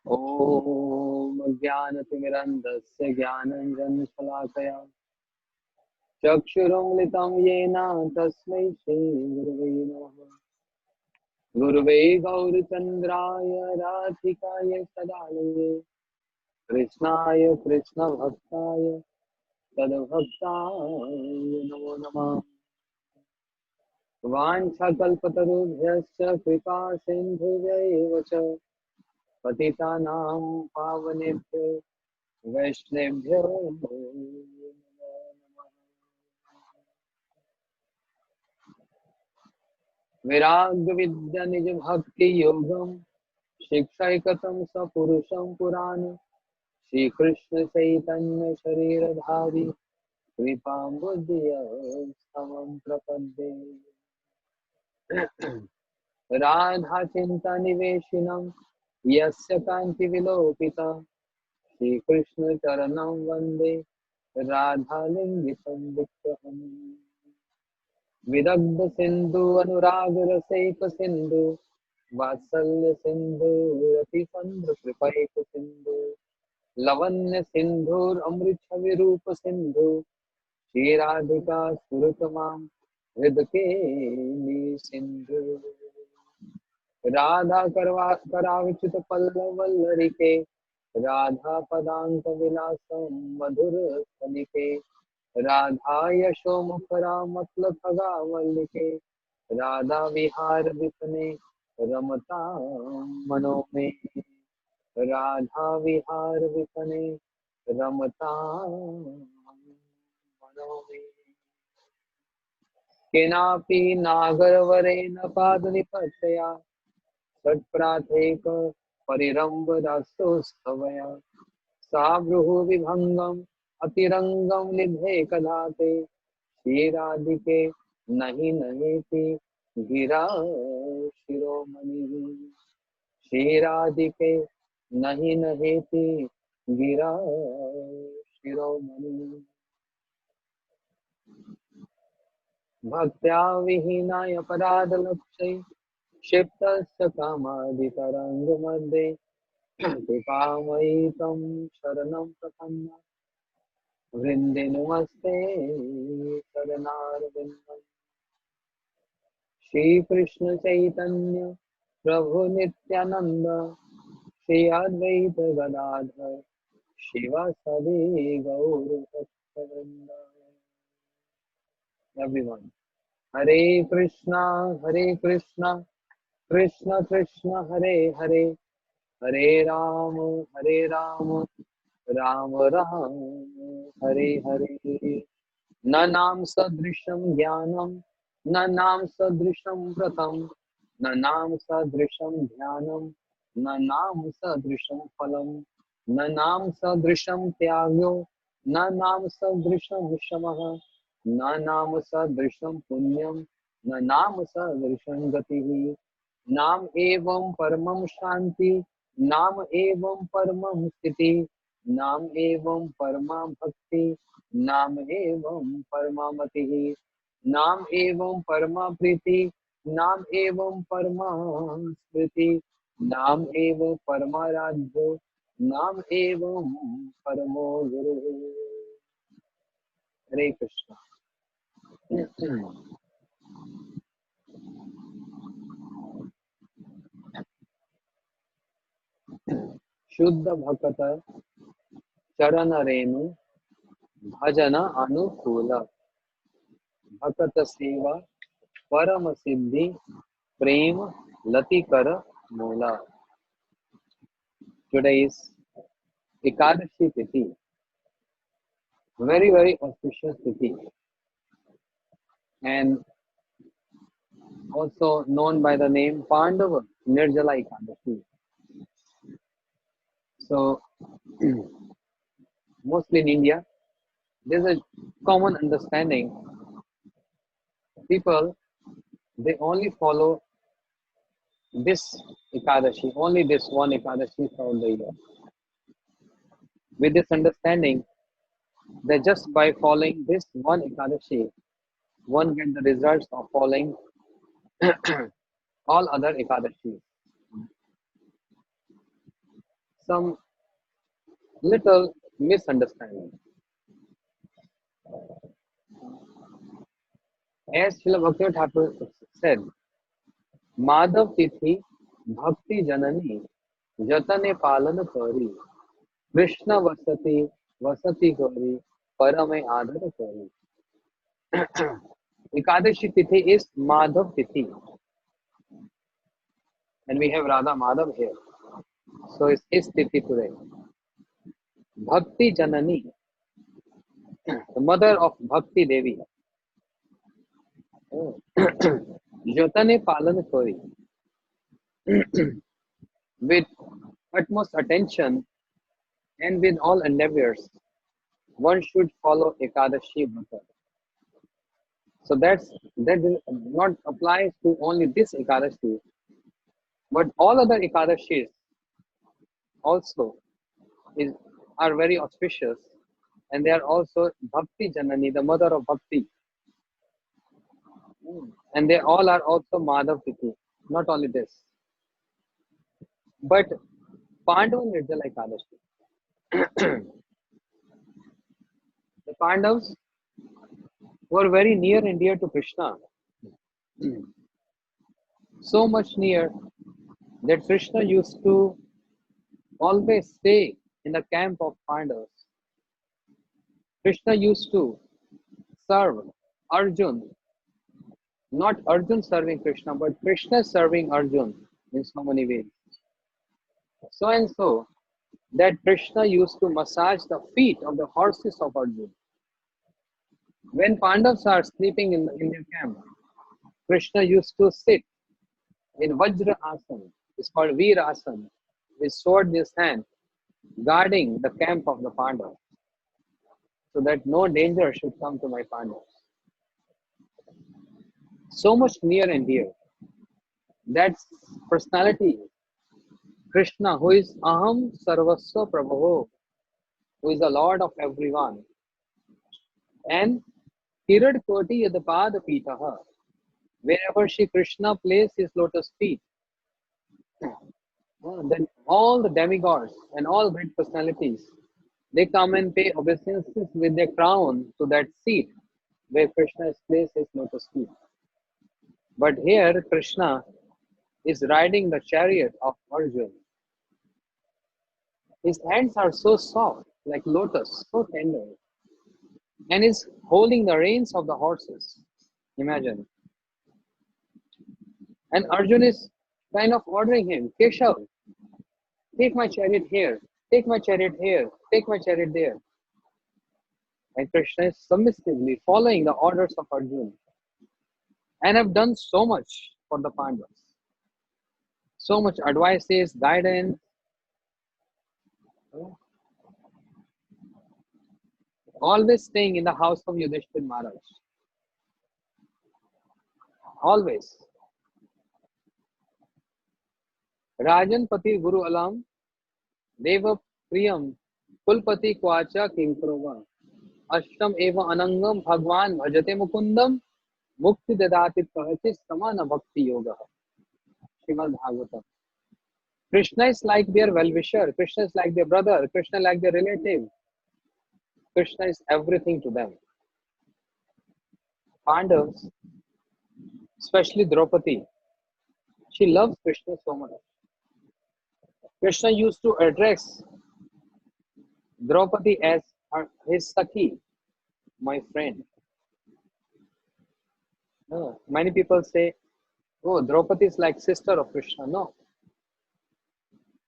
ॐ ज्ञानतिमिरन्धस्य ज्ञानञ्जनशलाकया चक्षुरुन्मिलितं येन तस्मै श्रीगुरवे नमः। गुरुवे गौरचन्द्राय राधिकाय सदालये कृष्णाय कृष्णभक्ताय तद्भक्ताय नमो नमः। वाञ्छाकल्पतरुभ्यश्च कृपा सिन्धुभ्यैव च पतितानां पावनेभ्यो वैष्णवेभ्यो नमो नमः। वैराग्यविद्या निज भक्ति योगम शिक्षैकतं सपुरुषं पुराण श्री कृष्ण चैतन्य शरीरधारी कृपाम्बुधियं प्रपद्ये। राधा चिंता निवेशिनं यस्य कांति विलोपिता श्री कृष्ण चरणं वंदे राधा लिंगितं विग्रहम्। विदग्ध सिंधु अनुराग रसैक सिंधु वात्सल्य सिंधु रति चंद्र कृपैक सिंधु लवण्य सिंधुर अमृत छवि रूप सिंधु श्री राधिका सुरतमाम हृदके सिंधु। राधा करवा कराविचित पल्लव वल्लरिके राधा पदांक विलासम मधुर कनिके राधा यशो मुखरा मतलब खगा वल्लिके राधा विहार विपने रमता मनो में राधा विहार विपने रमता मनो में। केनापि नागरवरेण पादनिपतया षट्प्राथेक परिरम्भदासोत्सवया सा भ्रुः विभङ्गम् अतिरङ्गं निधे कदाते श्रीराधिके नहि नयेति गिरा शिरोमणिः श्रीराधिके नहि नहेति गिरा शिरोमणिः। भक्त्या विहीनाय अपराधलक्ष्ये क्षिप्तस्य कामादितरङ्गमध्ये कृपामयि तं शरणं प्रपन्न वृन्दे नमस्ते शरणारविन्दम्। श्रीकृष्ण चैतन्य प्रभु नित्यानंद श्री अद्वैत गदाधर शिवासादि गौर भक्तवृंद। एवरीवन, हरे कृष्णा कृष्ण कृष्ण हरे हरे हरे राम राम राम हरे हरे। न नाम सदृशं ज्ञानम न नाम सदृशं व्रतम न नाम सदृशं ध्यानम न नाम सदृशं फलम न नाम सदृशं त्यागो न नाम सदृशं शमः न नाम सदृशं पुण्यम न नाम सदृशं गतिः। नाम एवं परमं शांति नाम एवं परमं स्थिति नाम एवं परमा भक्ति नाम एवं परमा मतिः नाम एवं परमा प्रीति नाम एवं परमा स्मृति नाम एवं परमा राज्यो नाम एवं परमो गुरु। हरे कृष्ण। शुद्ध भक्त चरण रेणु भजन अनुकूल भक्त सेवा परम सिद्धि प्रेम लतिकर मूला। Today is Ekadasi Tithi, very auspicious Tithi, and also known by the name Pandava Nirjala Ekadasi. So mostly in India, there's a common understanding. People, they only follow this Ekadashi, only this one Ekadashi throughout the year. With this understanding that just by following this one Ekadashi, one get the results of following all other Ekadashis. some little misunderstanding. As Srila Bhakti Thakur said, Madhav Tithi Bhakti Janani Jatane Palan Kari Krishna Vasati Kari Parame Adhara Kari. Ekadashi Tithi is Madhav Tithi, and we have Radha Madhav here. So it's his Tithi today. Bhakti Janani, the mother of Bhakti Devi. Jatane Palan Kari. With utmost attention and with all endeavors, one should follow Ekadashi Vrata. So that is not applies to only this Ekadashi, but all other Ekadashis also are very auspicious, and they are also Bhakti Janani, the mother of Bhakti, and they all are also Madhav Tithi. Not only this, but Pandava Nirjala Ekadashi. The Pandavas were very near and dear to Krishna, so much near that Krishna used to always stay in the camp of Pandavas. Krishna used to serve Arjun, not Arjun serving Krishna, but Krishna serving Arjun in so many ways. So and so that Krishna used to massage the feet of the horses of Arjun. When Pandavas are sleeping in their camp, Krishna used to sit in Vajra Asana. It's called Veer Asana, with sword in his hand, guarding the camp of the Pandavas, so that no danger should come to my Pandavas. So much near and dear. That personality, Krishna, who is Aham Sarvasva Prabhu, who is the Lord of everyone, and Kirad Koti Yadapad Pitaha, wherever Shri Krishna placed his lotus feet, then all the demigods and all great personalities, they come and pay obeisances with their crown to that seat where Krishna has placed his lotus feet. But here Krishna is riding the chariot of Arjuna. His hands are so soft, like lotus, so tender, and is holding the reins of the horses. Imagine. And Arjuna is kind of ordering him, Keshav, take my chariot here, take my chariot here, take my chariot there. And Krishna is submissively following the orders of Arjuna, and have done so much for the Pandavas. So much advices, guidance. Always staying in the house of Yudhishthira Maharaj. Always. Rajan Pati Guru Alam, Deva Priyam, Kulpati Kwacha Kinkrova, Ashtam Eva Anangam Bhagwan Bhajate Mukundam, Mukti Dadati Kahati Samana Bhakti Yoga. Srimad Bhagavatam. Krishna is like their well-wisher, Krishna is like their brother, Krishna is like their relative. Krishna is everything to them. Pandavas, especially Draupadi, she loves Krishna so much. Krishna used to address Draupadi as his Sakhi, my friend. No. Many people say, oh, Draupadi is like sister of Krishna. No.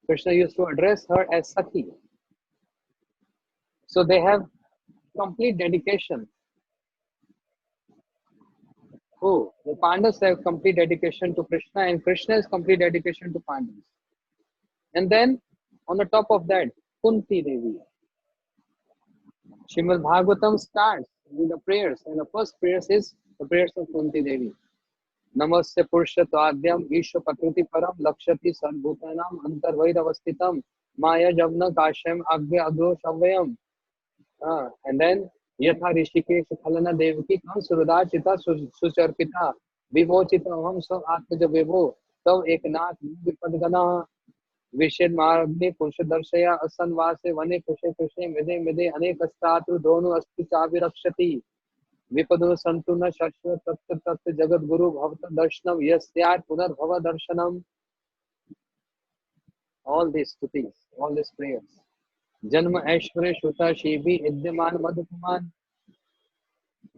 Krishna used to address her as Sakhi. So they have complete dedication. Oh, the Pandavas have complete dedication to Krishna, and Krishna has complete dedication to Pandavas. And then on the top of that, Kunti Devi. Srimad Bhagavatam starts with the prayers, and the first prayers is the prayers of Kunti Devi. Namasya Purushatadyam Isha Pakruti Param Lakshati Sarvbhutanam Antarvaidavastitam Maya Javna Kashyam Agya Agro Shavayam. And then Yatha Rishikesh Khalana Devaki Kam Surudachita Sucharpita Vimochita Ham Sav Atmaja Vivo Tav Eknath Vipadgana. विषेद मार्गे पुरुष दर्शया असनवासे वने कृषे कृषे मिदे मिदे अनेक अस्त्रातु दोनु अस्ति चाविरक्षति विपदु संतु न शाश्वत तत्व तत्व जगत गुरु भवत दर्शनम यस्यात् पुनर्भव दर्शनम. All these stutis, all these prayers. जन्म ऐश्वर्य श्रुता शीबी विद्यमान मधुकुमान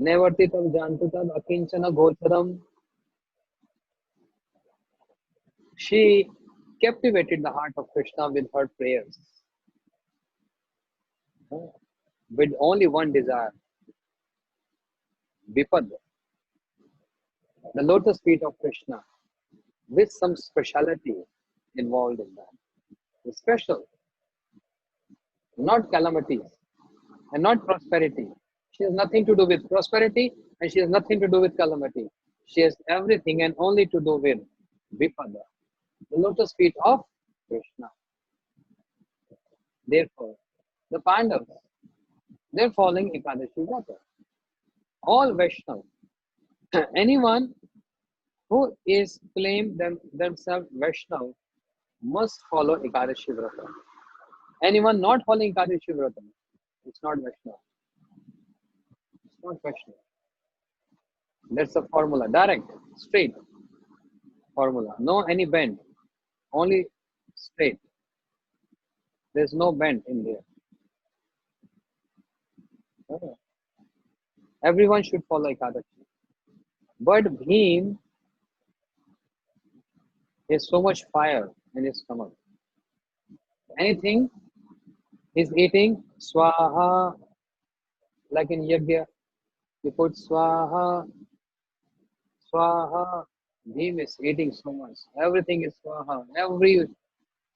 नैवर्ति तब जानतु तब अकिंचन गोचरम. She captivated the heart of Krishna with her prayers, with only one desire, Vipad, the lotus feet of Krishna, with some speciality involved in that. Special, not calamities and not prosperity. She has nothing to do with prosperity and she has nothing to do with calamity. She has everything and only to do with Vipada, the lotus feet of Krishna. Therefore, the Pandavas, they're following Ekadasi Vrata. All Vaishnavas, anyone who is claim themselves Vaishnav must follow Ekadasi Vrata. Anyone not following Ekadasi Vrata, it's not Vaishnava. It's not Vaishnava. That's a formula, direct, straight formula. No any bend, only straight. There's no bend in there. Everyone should follow Ekadasi. But Bhim has so much fire in his stomach. Anything he's eating, swaha, like in Yagya, you put swaha, swaha. Bhim is eating so much. Everything is swaha. Every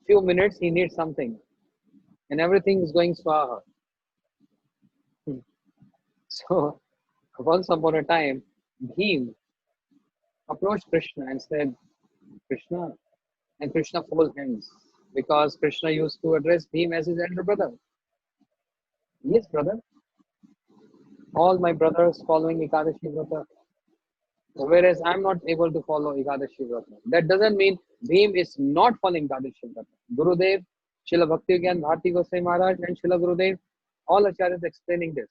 few minutes he needs something. And everything is going swaha. So once upon a time, Bhim approached Krishna and said, Krishna, and Krishna folded hands because Krishna used to address Bhim as his elder brother. Yes, brother. All my brothers following Ekadashi Vrata, whereas I'm not able to follow Ekadashi Vrata. That doesn't mean Bhim is not following Ekadashi Vrata. Gurudev, Srila Bhakti Gyan Bharti Goswami Maharaj and Srila Gurudev, all acharyas explaining this.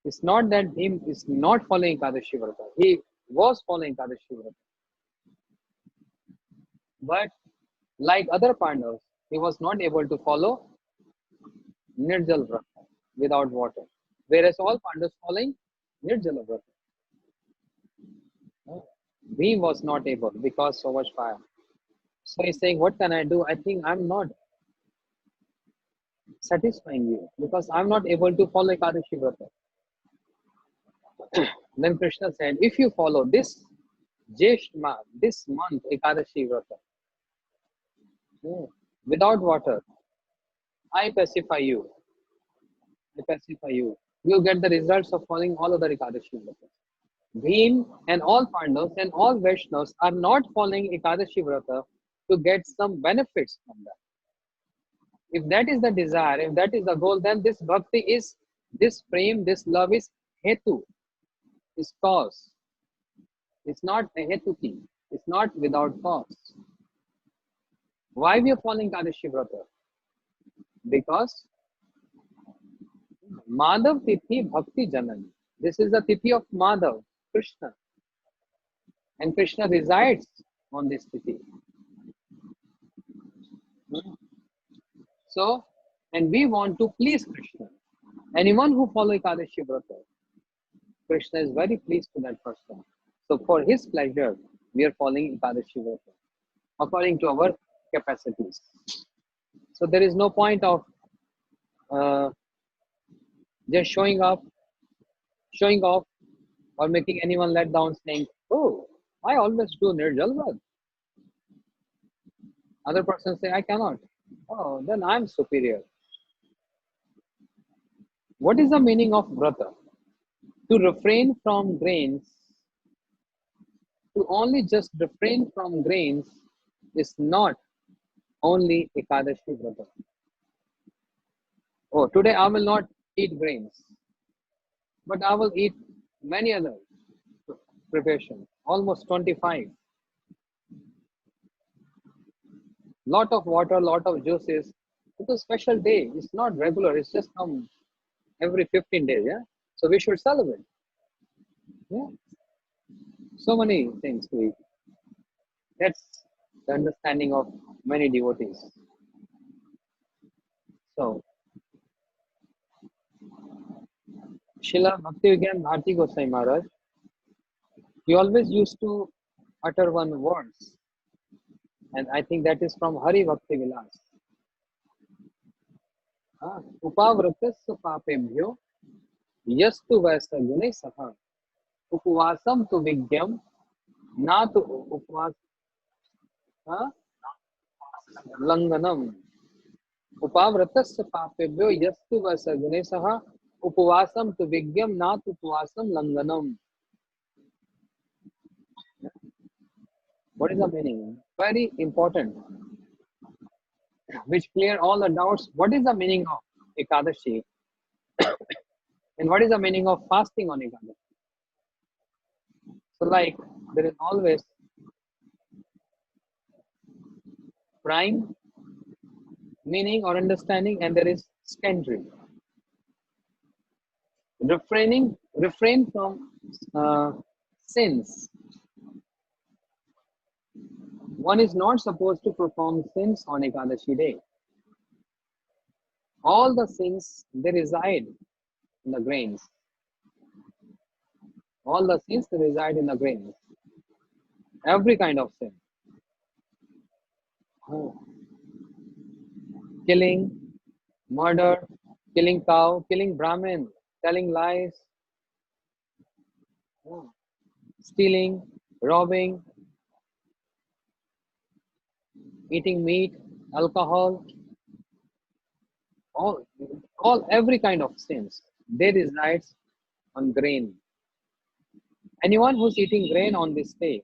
It's not that Bhim is not following Ekadashi Vrata. He was following Ekadashi Vrata. But like other Pandavas, he was not able to follow Nirjala Vrata without water. Whereas all Pandavas following Nirjala Vrata. Bhim was not able because so much fire. So he's saying, what can I do? I think I'm not satisfying you because I'm not able to follow Ekadashi Vrata. Then Krishna said, if you follow this this month Ekadashi Vrata, without water, I pacify you. I pacify you. You'll get the results of following all other Ekadashi Vrata. Bhim and all Pandavas and all Vaishnavas are not following Ekadashi Vrata to get some benefits from that. If that is the desire, if that is the goal, then this bhakti is, this prem, this love is hetu, is cause. It's not a hetuki. It's not without cause. Why we are following Ekadashi Vrata? Because Madhav Tithi Bhakti Janani. This is the Tithi of Madhav, Krishna. And Krishna resides on this Tithi. So, and we want to please Krishna. Anyone who follows Ekadashi Vrata, Krishna is very pleased to that person. So for his pleasure, we are following Ekadashi Vrata according to our capacities. So there is no point of just showing off, or making anyone let down saying, oh, I always do Nirjala. Other person say, I cannot. Oh, then I'm superior. What is the meaning of Vrata? To refrain from grains, to only just refrain from grains is not only Ekadashi Vrata. Oh, today I will not eat grains, but I will eat many other preparations, almost 25. Lot of water, lot of juices. It's a special day. It's not regular. It's just come every 15 days. Yeah. So we should celebrate. Yeah. So many things to eat. That's the understanding of many devotees. So Srila Bhaktivedanta Bharati Goswami Maharaj, he always used to utter one words, and I think that is from Hari Bhakti Vilas. Upavratasya papebhyo yastu vaisa gune saha upvasam tu vigyam na tu upvas langanam. Upavratasya papebhyo yastu vaisa gune saha upvasam tu vigyam na tu upvasam langanam. What is the meaning? Very important, which clear all the doubts. What is the meaning of Ekadashi? And what is the meaning of fasting on Ekadashi? So, like, there is always prime meaning or understanding, and there is secondary. Refrain from sins. One is not supposed to perform sins on Ekadashi day. All the sins, they reside in the grains. All the sins, they reside in the grains. Every kind of sin. Killing, murder, killing cow, killing Brahmin, telling lies, stealing, robbing, eating meat, alcohol, all every kind of sins, they resides on grain. Anyone who's eating grain on this day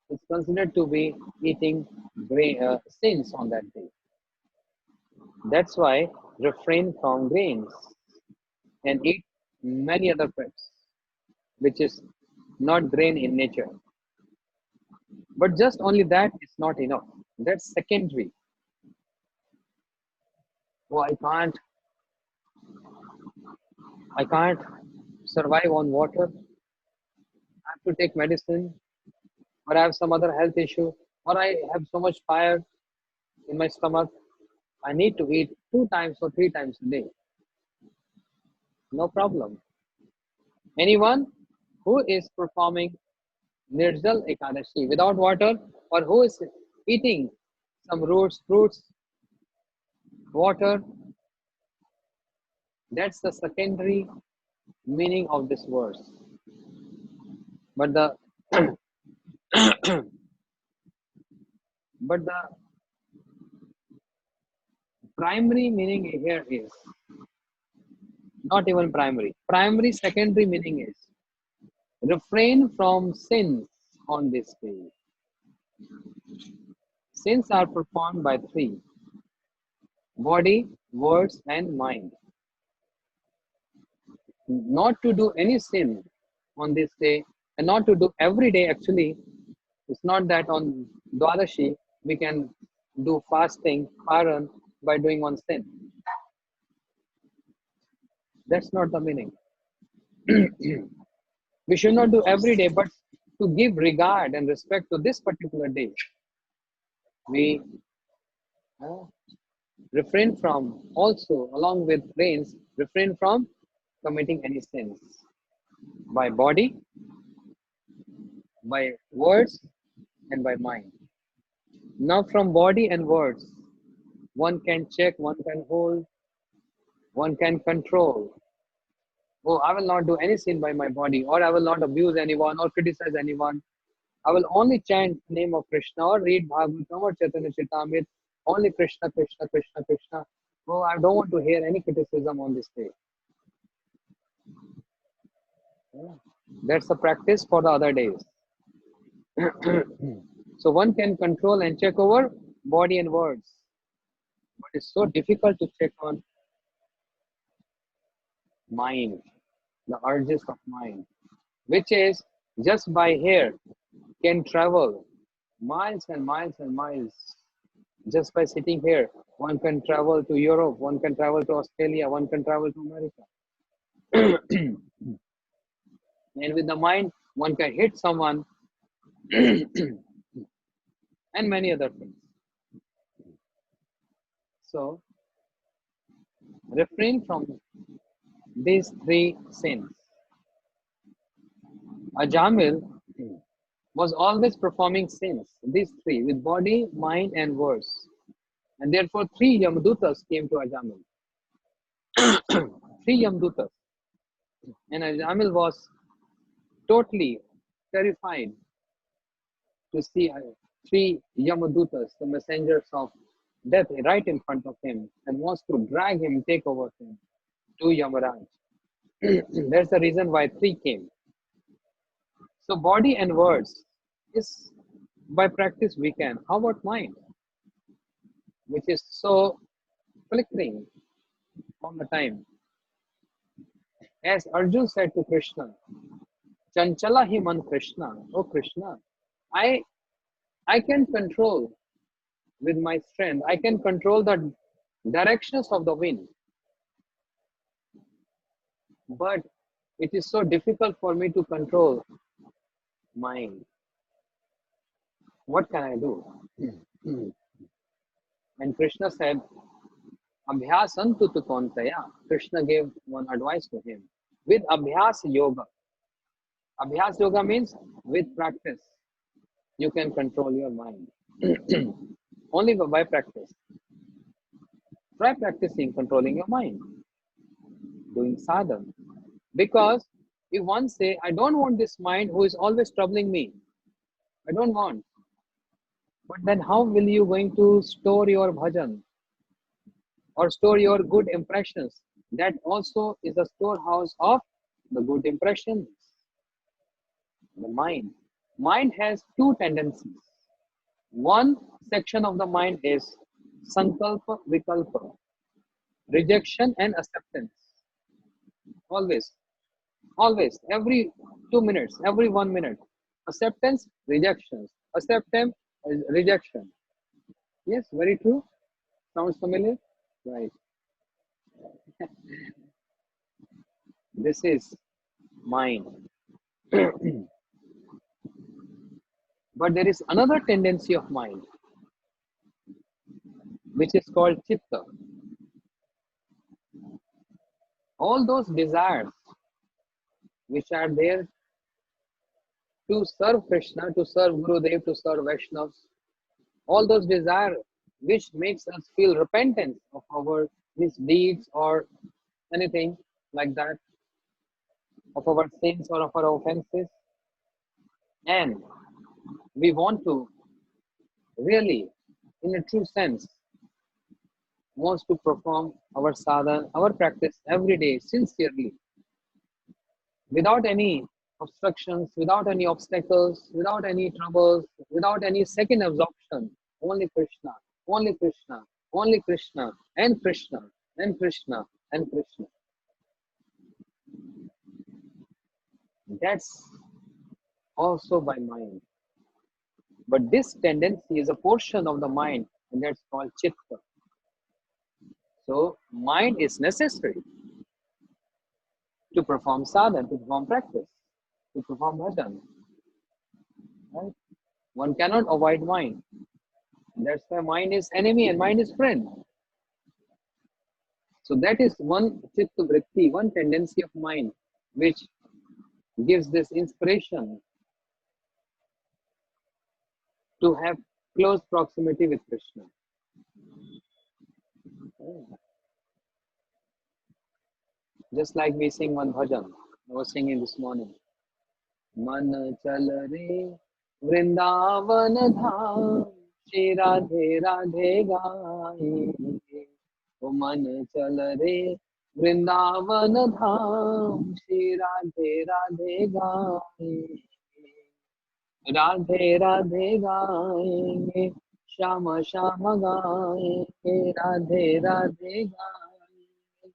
is considered to be eating grain, sins on that day. That's why refrain from grains and eat many other fruits, which is not grain in nature. But just only that is not enough. That's secondary. Oh, I can't survive on water. I have to take medicine, or I have some other health issue, or I have so much fire in my stomach. I need to eat 2 times or 3 times a day. No problem. Anyone who is performing Nirjala Ekadasi without water, or who is eating some roots, fruits, water, that's the secondary meaning of this verse. But the but the primary meaning here is not even primary. Primary, secondary meaning is refrain from sins on this day. Sins are performed by three: body, words, and mind. Not to do any sin on this day, and not to do every day. Actually, it's not that on Dwadashi we can do fasting, paran, by doing one sin. That's not the meaning. We should not do every day, but to give regard and respect to this particular day, we refrain from, also along with rains, refrain from committing any sins by body, by words, and by mind. Now, from body and words, one can check, one can hold, one can control. Oh, I will not do any sin by my body, or I will not abuse anyone or criticize anyone. I will only chant the name of Krishna or read Bhagavatam or Chaitanya Charitamrta. Only Krishna, Krishna, Krishna, Krishna. Oh, I don't want to hear any criticism on this day. That's the practice for the other days. So one can control and check over body and words. But it's so difficult to check on mind, the urges of mind, which is just by here can travel miles and miles and miles Just by sitting here, one can travel to Europe, one can travel to Australia, one can travel to America. And with the mind, one can hit someone and many other things. So, refrain from these three sins. Ajamil was always performing sins, these three, with body, mind, and words. And therefore, three Yamadutas came to Ajamil. Three Yamadutas. And Ajamil was totally terrified to see three Yamadutas, the messengers of death, right in front of him, and wants to drag him, take over him to Yamaraj. That's the reason why three came. So body and words is by practice we can. How about mind, which is so flickering all the time? As Arjun said to Krishna, Chanchala hi man Krishna. Oh Krishna, I I can control with my strength. I can control the directions of the wind, but it is so difficult for me to control mind. What can I do? And Krishna said, Abhyasantu tu Kauntaya. Krishna gave one advice to him. With Abhyas Yoga. Abhyas Yoga means with practice, you can control your mind. Only by practice. Try practicing controlling your mind, doing sadhana. Because if one say, I don't want this mind who is always troubling me, I don't want. But then how will you going to store your bhajan or store your good impressions? That also is a storehouse of the good impressions. The mind. Mind has two tendencies. One section of the mind is sankalpa vikalpa, rejection and acceptance. Always, always, every 2 minutes, every 1 minute. Acceptance, rejections. Acceptance, rejection. Yes, very true. Sounds familiar? Right. This is mind. But there is another tendency of mind, which is called chitta. All those desires which are there to serve Krishna, to serve Gurudev, to serve Vaishnavas, all those desires which makes us feel repentance of our misdeeds or anything like that, of our sins or of our offenses, and we want to really, in a true sense, wants to perform our sadhana, our practice every day sincerely, without any obstructions, without any obstacles, without any troubles, without any second absorption. Only Krishna, only Krishna, only Krishna, and Krishna, and Krishna, and Krishna. That's also by mind. But this tendency is a portion of the mind, and that's called chitta. So, mind is necessary to perform sadhana, to perform practice, to perform bhajan. Right? One cannot avoid mind. That's why mind is enemy and mind is friend. So that is one chitta vritti, one tendency of mind, which gives this inspiration to have close proximity with Krishna. Just like we sing one bhajan, I was singing this morning. Man chal re vrindavan dham, Shri Radhe Radhe gaye. O man chal re vrindavan dham, Shri Radhe Radhe gaye. Radhe Radhe गाएंगे श्याम श्याम गाएंगे राधे राधे गाएंगे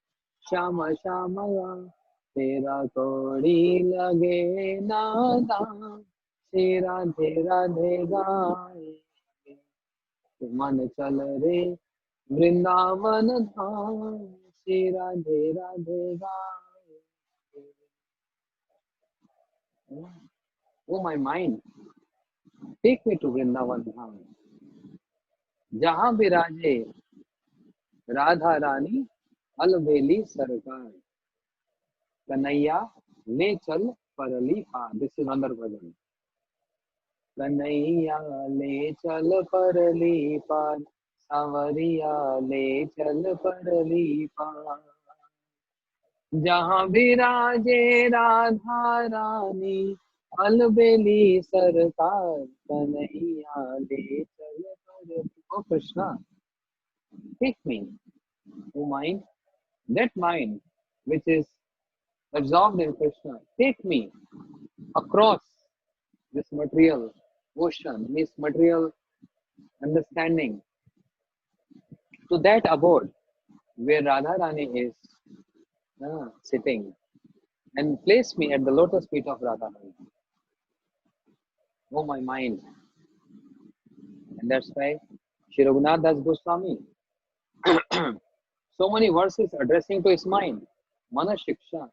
श्याम श्याम गाएंगे तेरा कोड़ी लगे नादा श्री राधे राधे गाएंगे मन चल रे वृंदावन धाम, श्री राधे राधे गाए. Oh my mind, take me to Vrindavan धाम, जहाँ विराजे राधा रानी अलबेली सरकार, कन्हैया ले चल परली पार. This is another version. Kanhaiya ले चल परली पार, सांवरिया ले चल परली पार, जहाँ विराजे राधा रानी अलबेली सरकार, कन्हैया ले चल परली. Oh Krishna, take me, oh mind, that mind which is absorbed in Krishna, take me across this material ocean, this material understanding, to that abode where Radha Rani is sitting, and place me at the lotus feet of Radha Rani. Oh my mind. And that's why Shri Raghunath Das Goswami, so many verses addressing to his mind. Mana Shiksha.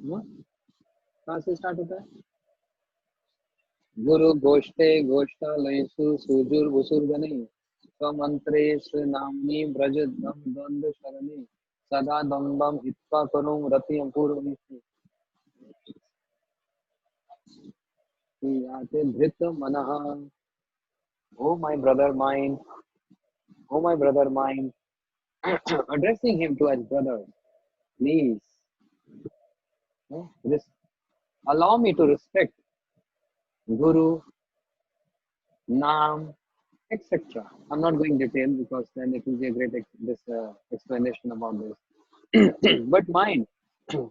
कहाँ से start होता है? गुरु गोष्ठे गोष्ठालयसु सुजुर वसुर गणे, स्वमंत्रे श्रीनाम्नि ब्रज द्वंद्व शरणे, सदा द्वंद्वम हित्वा करुं रतियं पूर्वनिष्ठे, याते धृत मनः. Oh my brother mind, oh my brother mind, addressing him to as brother, please, allow me to respect Guru, Naam, etc. I'm not going detail because then it will be a great explanation about this. But mind,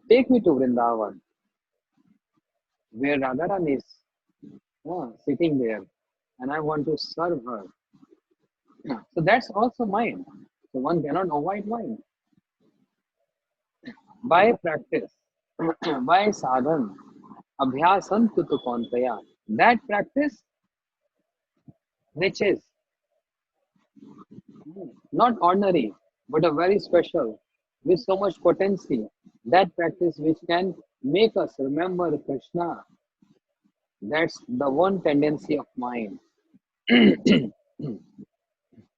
take me to Vrindavan, where Radharani is sitting there, and I want to serve her. So that's also mind. So one cannot avoid mind. By practice, by sadhan, abhyasan tutu kontaya. That practice, which is not ordinary, but a very special, with so much potency. That practice which can make us remember Krishna. That's the one tendency of mind.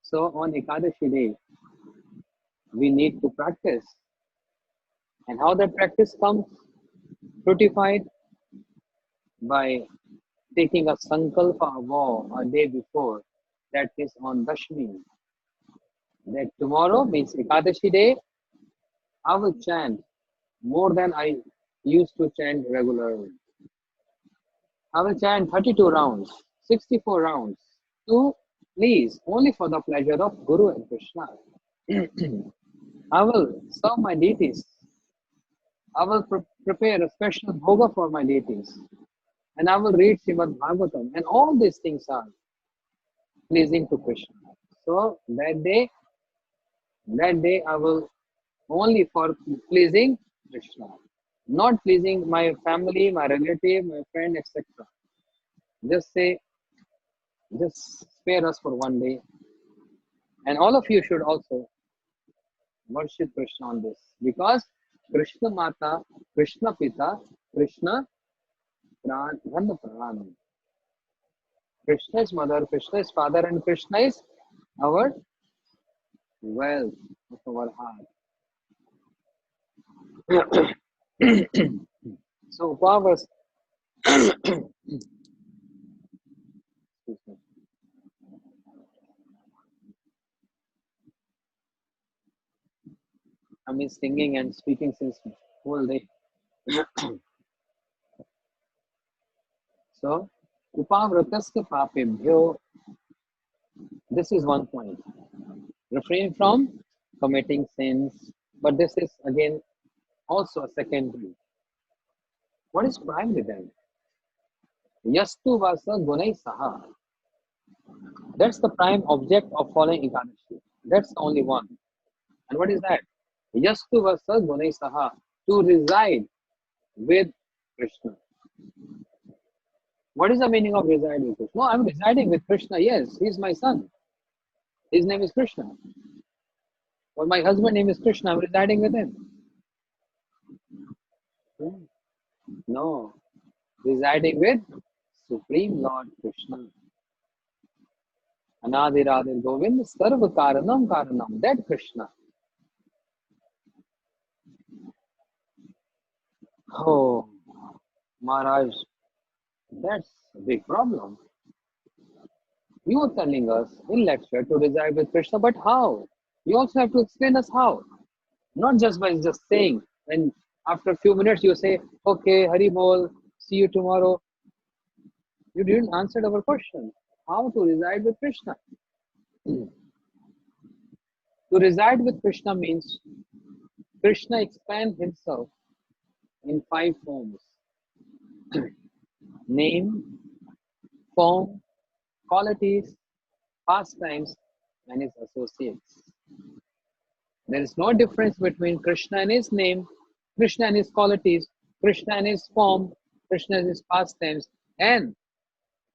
So on Ekadashi day, we need to practice. And how that practice comes fructified? By taking a sankalpa vow a day before, that is on Dashmi. That tomorrow means Ekadashi day, I will chant more than I used to chant regularly. I will chant 32 rounds, 64 rounds, to please, only for the pleasure of Guru and Krishna. I will serve my deities. I will prepare a special bhoga for my deities. And I will read Srimad Bhagavatam. And all these things are pleasing to Krishna. So that day I will only for pleasing Krishna. Not pleasing my family, my relative, my friend, etc. Just say, just spare us for one day. And all of you should also worship Krishna on this. Because Krishna Mata, Krishna Pita, Krishna Pran, Dharma Pran. Krishna is mother, Krishna is father, and Krishna is our wealth of our heart. So Upavas, I mean singing and speaking since whole day. So Upavratasya papebhyo, this is one point. Refrain from committing sins, but this is again also a secondary. What is primary then? Yastu vasa gunai saha. That's the prime object of following Ekadashi. That's the only one. And what is that? Yastu vasa gunai saha. To reside with Krishna. What is the meaning of reside with Krishna? No, I'm residing with Krishna. Yes, he's my son. His name is Krishna. Or my husband's name is Krishna. I'm residing with him. Hmm. No, residing with Supreme Lord Krishna. Anadiradir Govind Sarva Karanam Karanam. That Krishna. Oh, Maharaj, that's a big problem. You are telling us in lecture to reside with Krishna, but how? You also have to explain us how. Not just by just saying, and after a few minutes you say, okay, Hari Bol, see you tomorrow. You didn't answer our question. How to reside with Krishna? To reside with Krishna means Krishna expands himself in five forms: name, form, qualities, pastimes, and his associates. There is no difference between Krishna and his name, Krishna and his qualities, Krishna and his form, Krishna and his pastimes, and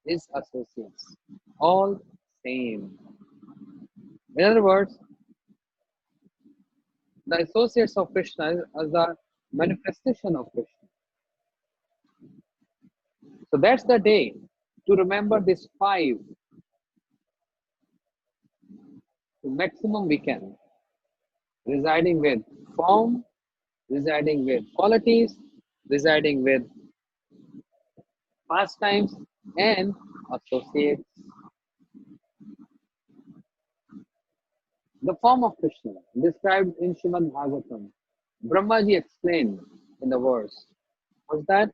his associates. All same. In other words, the associates of Krishna are the manifestation of Krishna. So that's the day to remember these five to maximum we can. Residing with form, residing with qualities, residing with pastimes, and associates. The form of Krishna described in Srimad Bhagavatam, Brahmaji explained in the verse. What's that?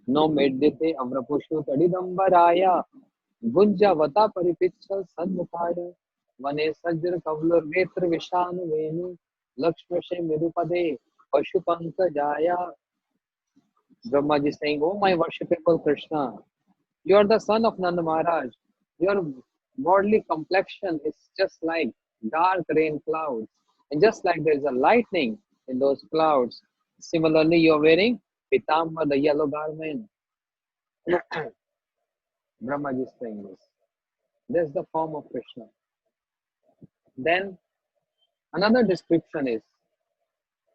No meddite avrapushu tadidambaraya gunjavata paripichal sadmukaya vane sajjar kavlur vetra vishanu venu lakshmashe mirupade pashupanka jaya. Brahmaji is saying, oh my worshipable Krishna, you are the son of Nanda Maharaj. Your bodily complexion is just like dark rain clouds. And just like there is a lightning in those clouds, similarly you are wearing pitamba, the yellow garment. Brahmaji is saying this. This is the form of Krishna. Then another description is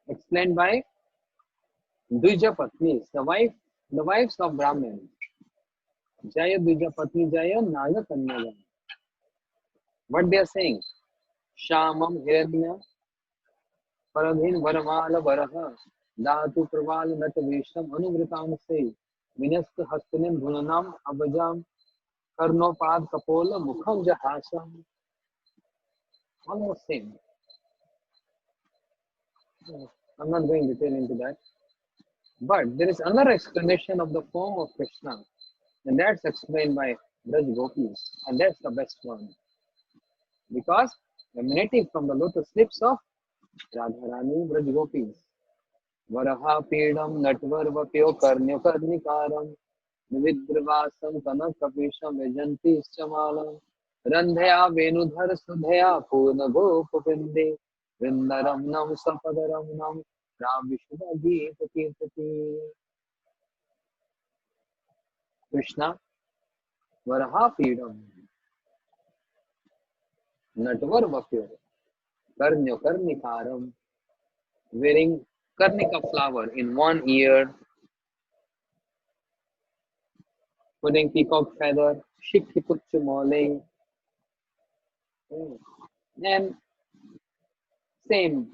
explained by Dvija Patnis, the wives of Brahmin. Jaya Dvija Patni Jaya Naga Kanyaga. What they are saying? Shamam Hiranya Paradhin Varamala Varaha Dhatu Praval Natavisham Anuvritam Se Vinasta Hastanim Dhunanam Abajam Karnopad Kapola Mukham Jahasam. Almost same. I'm not going detail into that. But there is another explanation of the form of Krishna, and that's explained by Braj Gopis, and that's the best one. Because emanating from the lotus lips of Radharani Braj Gopis. Varaha Pedam Natvar Vapyo Karnyo Karnikaram Vividravasam Kanak Kapisham Vijanti Chamalam Randhya Venudhar Sudhya Purna Gopapinde Vrindaram Nam Sapadaram Nam Ram Vishnu Geeta Kirtati. Krishna Varaha Pedam Natvar Vapyo Karnyo Karnikaram, wearing karnika flower in one ear, putting peacock feather, shikhi puchu mole, and same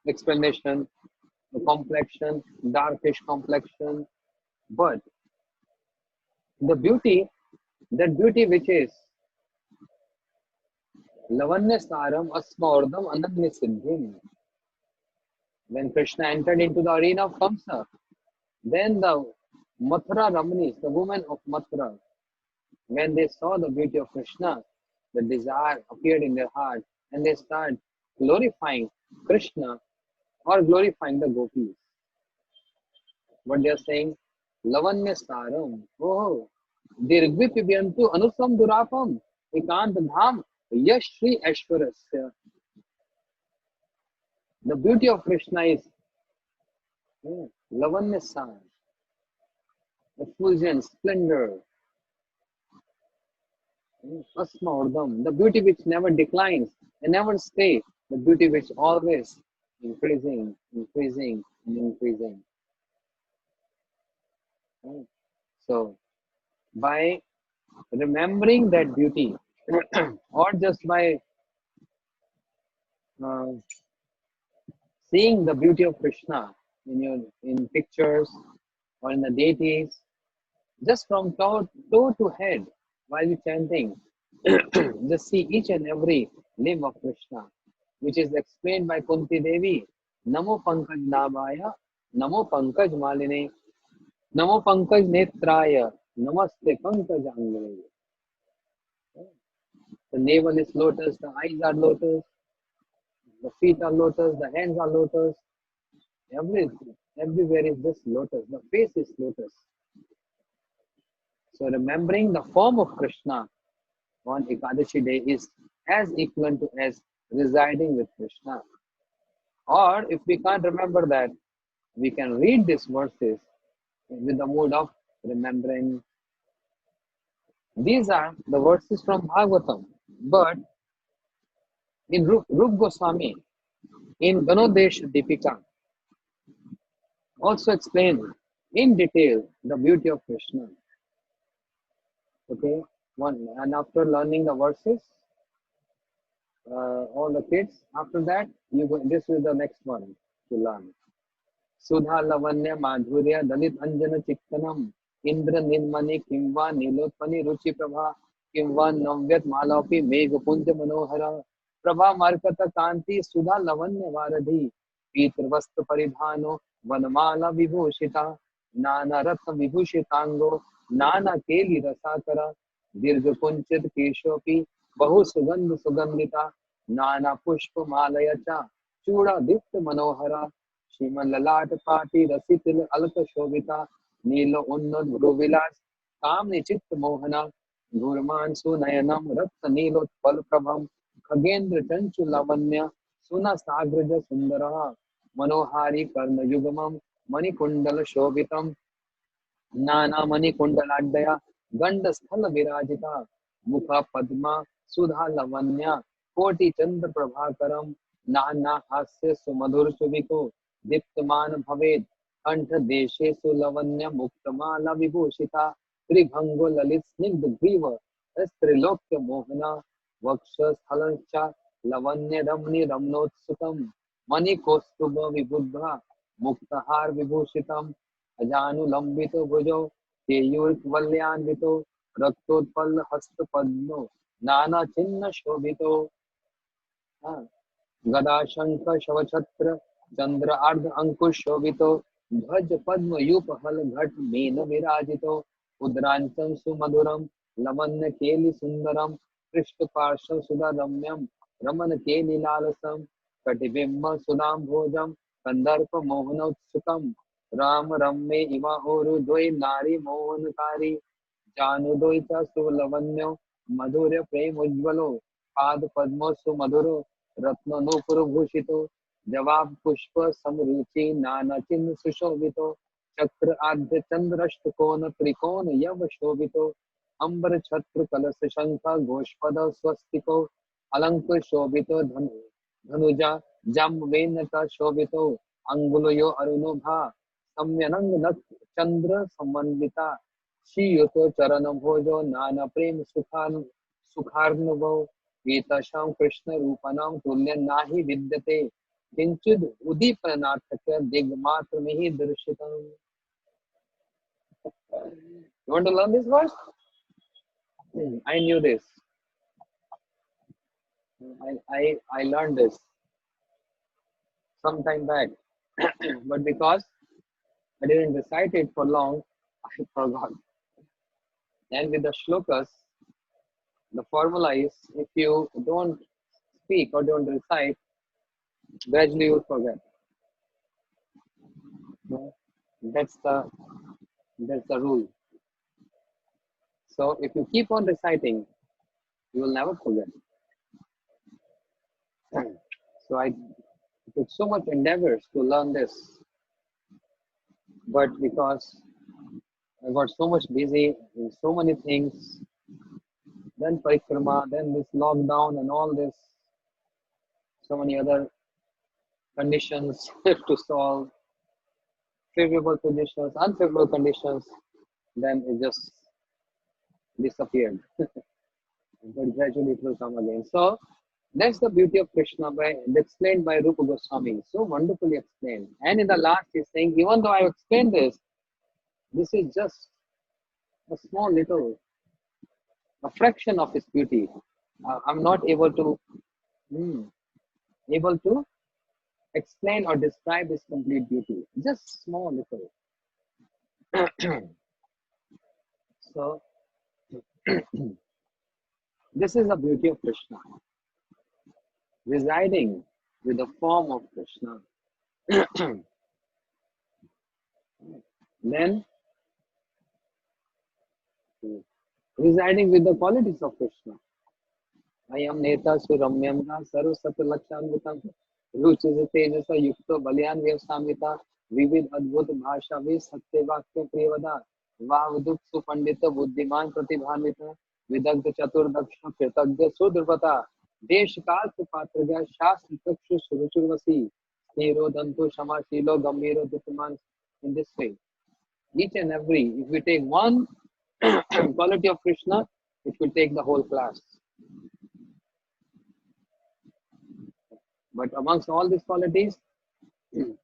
explanation, the complexion, darkish complexion, but the beauty, that beauty which is lavanya saram asmaurdam ananya siddhim. When Krishna entered into the arena of Kamsa, then the Mathura Ramanis, the women of Mathura, when they saw the beauty of Krishna, the desire appeared in their heart and they started glorifying Krishna or glorifying the gopis. What they are saying? Lavanya Saram. Oh, Dirgvipibyantu Anusam Durapam Ekant Dham Yashri Ashwarasya. The beauty of Krishna is Lavanya Saram. effulgence, splendor, asma urdam, the beauty which never declines and never stays, the beauty which always increasing, increasing, and increasing. Right? So, by remembering that beauty, or just by uh, seeing the beauty of Krishna in pictures or in the deities, just from toe to head, while you chanting, just see each and every limb of Krishna, which is explained by Kunti Devi. Namo Pankaj Nabaya, Namo Pankaj Maline, Namo Pankaj Netraya, Namaste Pankaj Angre. The navel is lotus, the eyes are lotus, the feet are lotus, the hands are lotus, every, everywhere is just lotus, the face is lotus. So remembering the form of Krishna on Ekadashi day is as equivalent to as residing with Krishna. Or if we can't remember that, we can read these verses with the mood of remembering. These are the verses from Bhagavatam. But in Rup Goswami, in Ganodesh Deepika, also explain in detail the beauty of Krishna. Okay, one and after learning the verses, all the kids. After that, you go. This is the next one to learn. Sudha lavanya madhurya dalit anjana chikkanam indra nirmani kimva nilotpani ruchi prabha kimva navyat malapi megh punja manohara prabha markata kanti sudha lavanya varadhi pitra vastru paridhano vanmala vibhushita nana ratna vibhushitango nana keli rasakara dirgha kunchit keshopi बहु सुगंध सुगंधिता नाना पुष्प मालया च चूड़ा दीप्त मनोहरा श्रीमन ललाट पाटी रसितिल अलक शोभिता नील उन्नत भ्रुविलास कामनि चित्त मोहना घूर्मान सुनयनम रत्न नीलोत्पल प्रभम खगेन्द्र चंचु लावण्य सुना साग्रज सुंदरः मनोहारी कर्ण युगमम मणिकुंडल शोभितम नानामणिकुण्डलाढ्यया गण्डस्थलविराजिता मुखा पद्मा सुधा लवण्या कोटिचन्द्रप्रभाकरं नानाहास्य सुमधुरसुविको दीप्तमान भवेत् कण्ठदेशे सुलवण्य मुक्तमाला विभूषिता त्रिभङ्गो ललितस्निग्धग्रीव स्त्रीलोक्यमोहना वक्षस्थलश्च लवण्यरमणीरमणोत्सुकं मणिकौस्तुभविबुधा मुक्तहार विभूषितम् अजानुलंबितो भुजो केयूरवल्यान्वितो रक्तोत्पल हस्तपद्मो नाना चिन्ह शोभितो हाँ, गदा शंख शवछत्र चंद्र अर्ध अंकुश शोभितो ध्वज पद्म यूप हल घट मीन विराजितो उद्रांचम सुमधुरम लवन्य केलि सुंदरम पृष्ठ पार्श्व सुधा रम्यम रमन केलि लालसम कटिबिंब सुदाम भोजम कंदर्प मोहनोत्सुकम राम रम्ये इमा ओरु द्वै नारी मोहनकारी जानुदोई च सुलवन्यो मधुर प्रेम उज्ज्वलो पाद पद्मो सुमधुरो रत्न नूपुर भूषितो जवाब पुष्प समरुचि नाना चिन्ह सुशोभितो चक्र आद्य चंद्रष्टकोण त्रिकोण यव शोभितो अंबर छत्र कलश शंख घोषपद स्वस्तिको अलंकृत शोभितो धनुजा जम वेन्नता शोभितो अंगुलयो अरुणोभा सम्यनंग चंद्र समन्विता श्रीयुतो चरण भोजो नाना प्रेम सुखार्णवो एतासां कृष्ण रूपाणां तुल्यं नाहि विद्यते किंचिद उदीपनार्थक दिग्मात्र में ही दर्शितम्. You want to learn this verse? I knew this. I learned this some time back, but because I didn't recite it for long, I forgot. And with the shlokas, the formula is if you don't speak or don't recite, gradually you forget. That's the that's the rule. So if you keep on reciting, you will never forget. So I took so much endeavors to learn this, but because I got so much busy in so many things. Then parikrama, then this lockdown and all this, so many other conditions to solve, favorable conditions, unfavorable conditions. Then it just disappeared. But gradually it will come again. So that's the beauty of Krishna, by explained by Rupa Goswami. So wonderfully explained. And in the last, he's saying, even though I explained this, this is just a small little, a fraction of his beauty. I'm not hmm, able to explain or describe his complete beauty. Just small little. So this is the beauty of Krishna, residing with the form of Krishna. Then residing with the qualities of Krishna. I am Neta Sri Ramyamna Sarvasat Lakshanvitam Ruchis Tejasa Yukto Balyan Vyavsamvita Vivid Adbhut Bhasha Vi Satyavakya Priyavada Vavduk Supandita Buddhiman Pratibhanvita Vidagda Chatur Daksha Kritagya Sudrvata Desh Kal Supatraga Shastra Takshu Suruchurvasi Hero Dantu Shama Shilo Gambhiro Ditaman. In this way, each and every, if we take one quality of Krishna, it will take the whole class. But amongst all these qualities,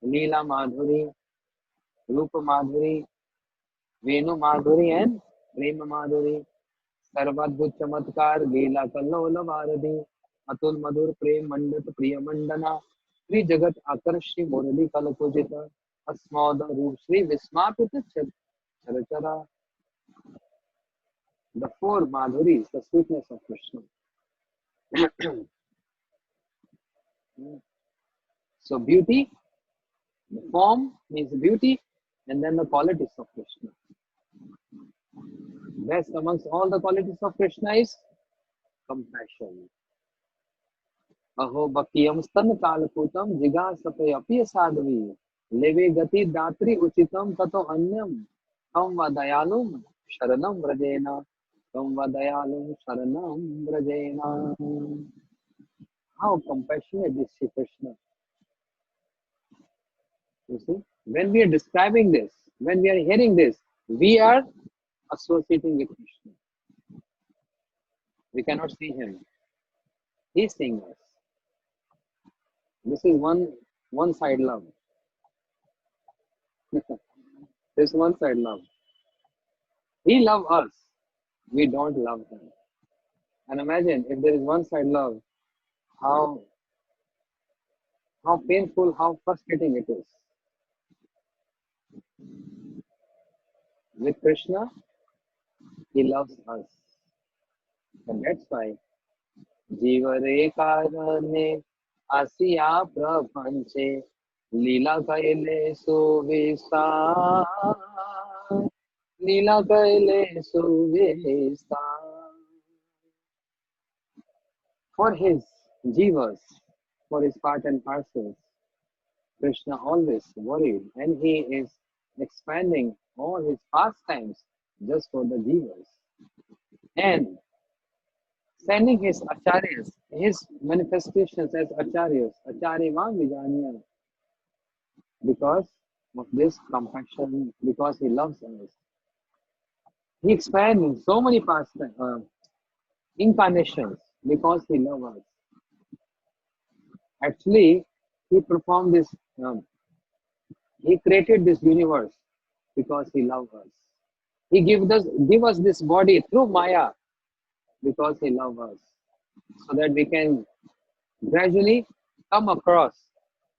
Lila Madhuri, Rupa Madhuri, Venu Madhuri, and Prema Madhuri, Sarvadbhut Chamatkar, Lila Kallola Varadi, Atul Madhur Prem Mandat Priya Mandana, Sri Jagat Akarshi Murali Kalapujita, Asmada Roop Sri Vismapita Charachara. The four Madhuris, the sweetness of Krishna. So beauty, the form means beauty, and then the qualities of Krishna. Best amongst all the qualities of Krishna is compassion. Aho bhakyam stan kalputam jigasate api sadhavi leve gati datri uchitam tato anyam tam vadayalum sharanam vrajena tam vadayalum sharanam vrajena. How compassionate is Shri Krishna. You see, when we are describing this, when we are hearing this, we are associating with Krishna. We cannot see him. He is seeing us. This is one side love. This one side love. He loves us. We don't love him. And imagine if there is one side love, how painful, how frustrating it is. With Krishna, he loves us. And that's why Jivare Karane Asiya Prapanche Lila Kaile Suvista Lila Kaile Suvista. For his jivas, for his part and parcels, Krishna always worried, and he is expanding all his pastimes just for the jivas. And sending his acharyas, his manifestations as acharyas, acharyavam vijaniya, because of this compassion, because he loves us. He expands in so many past incarnations because he loves us. Actually, he performed this, he created this universe because he loves us. He give us this body through Maya because he loves us, so that we can gradually come across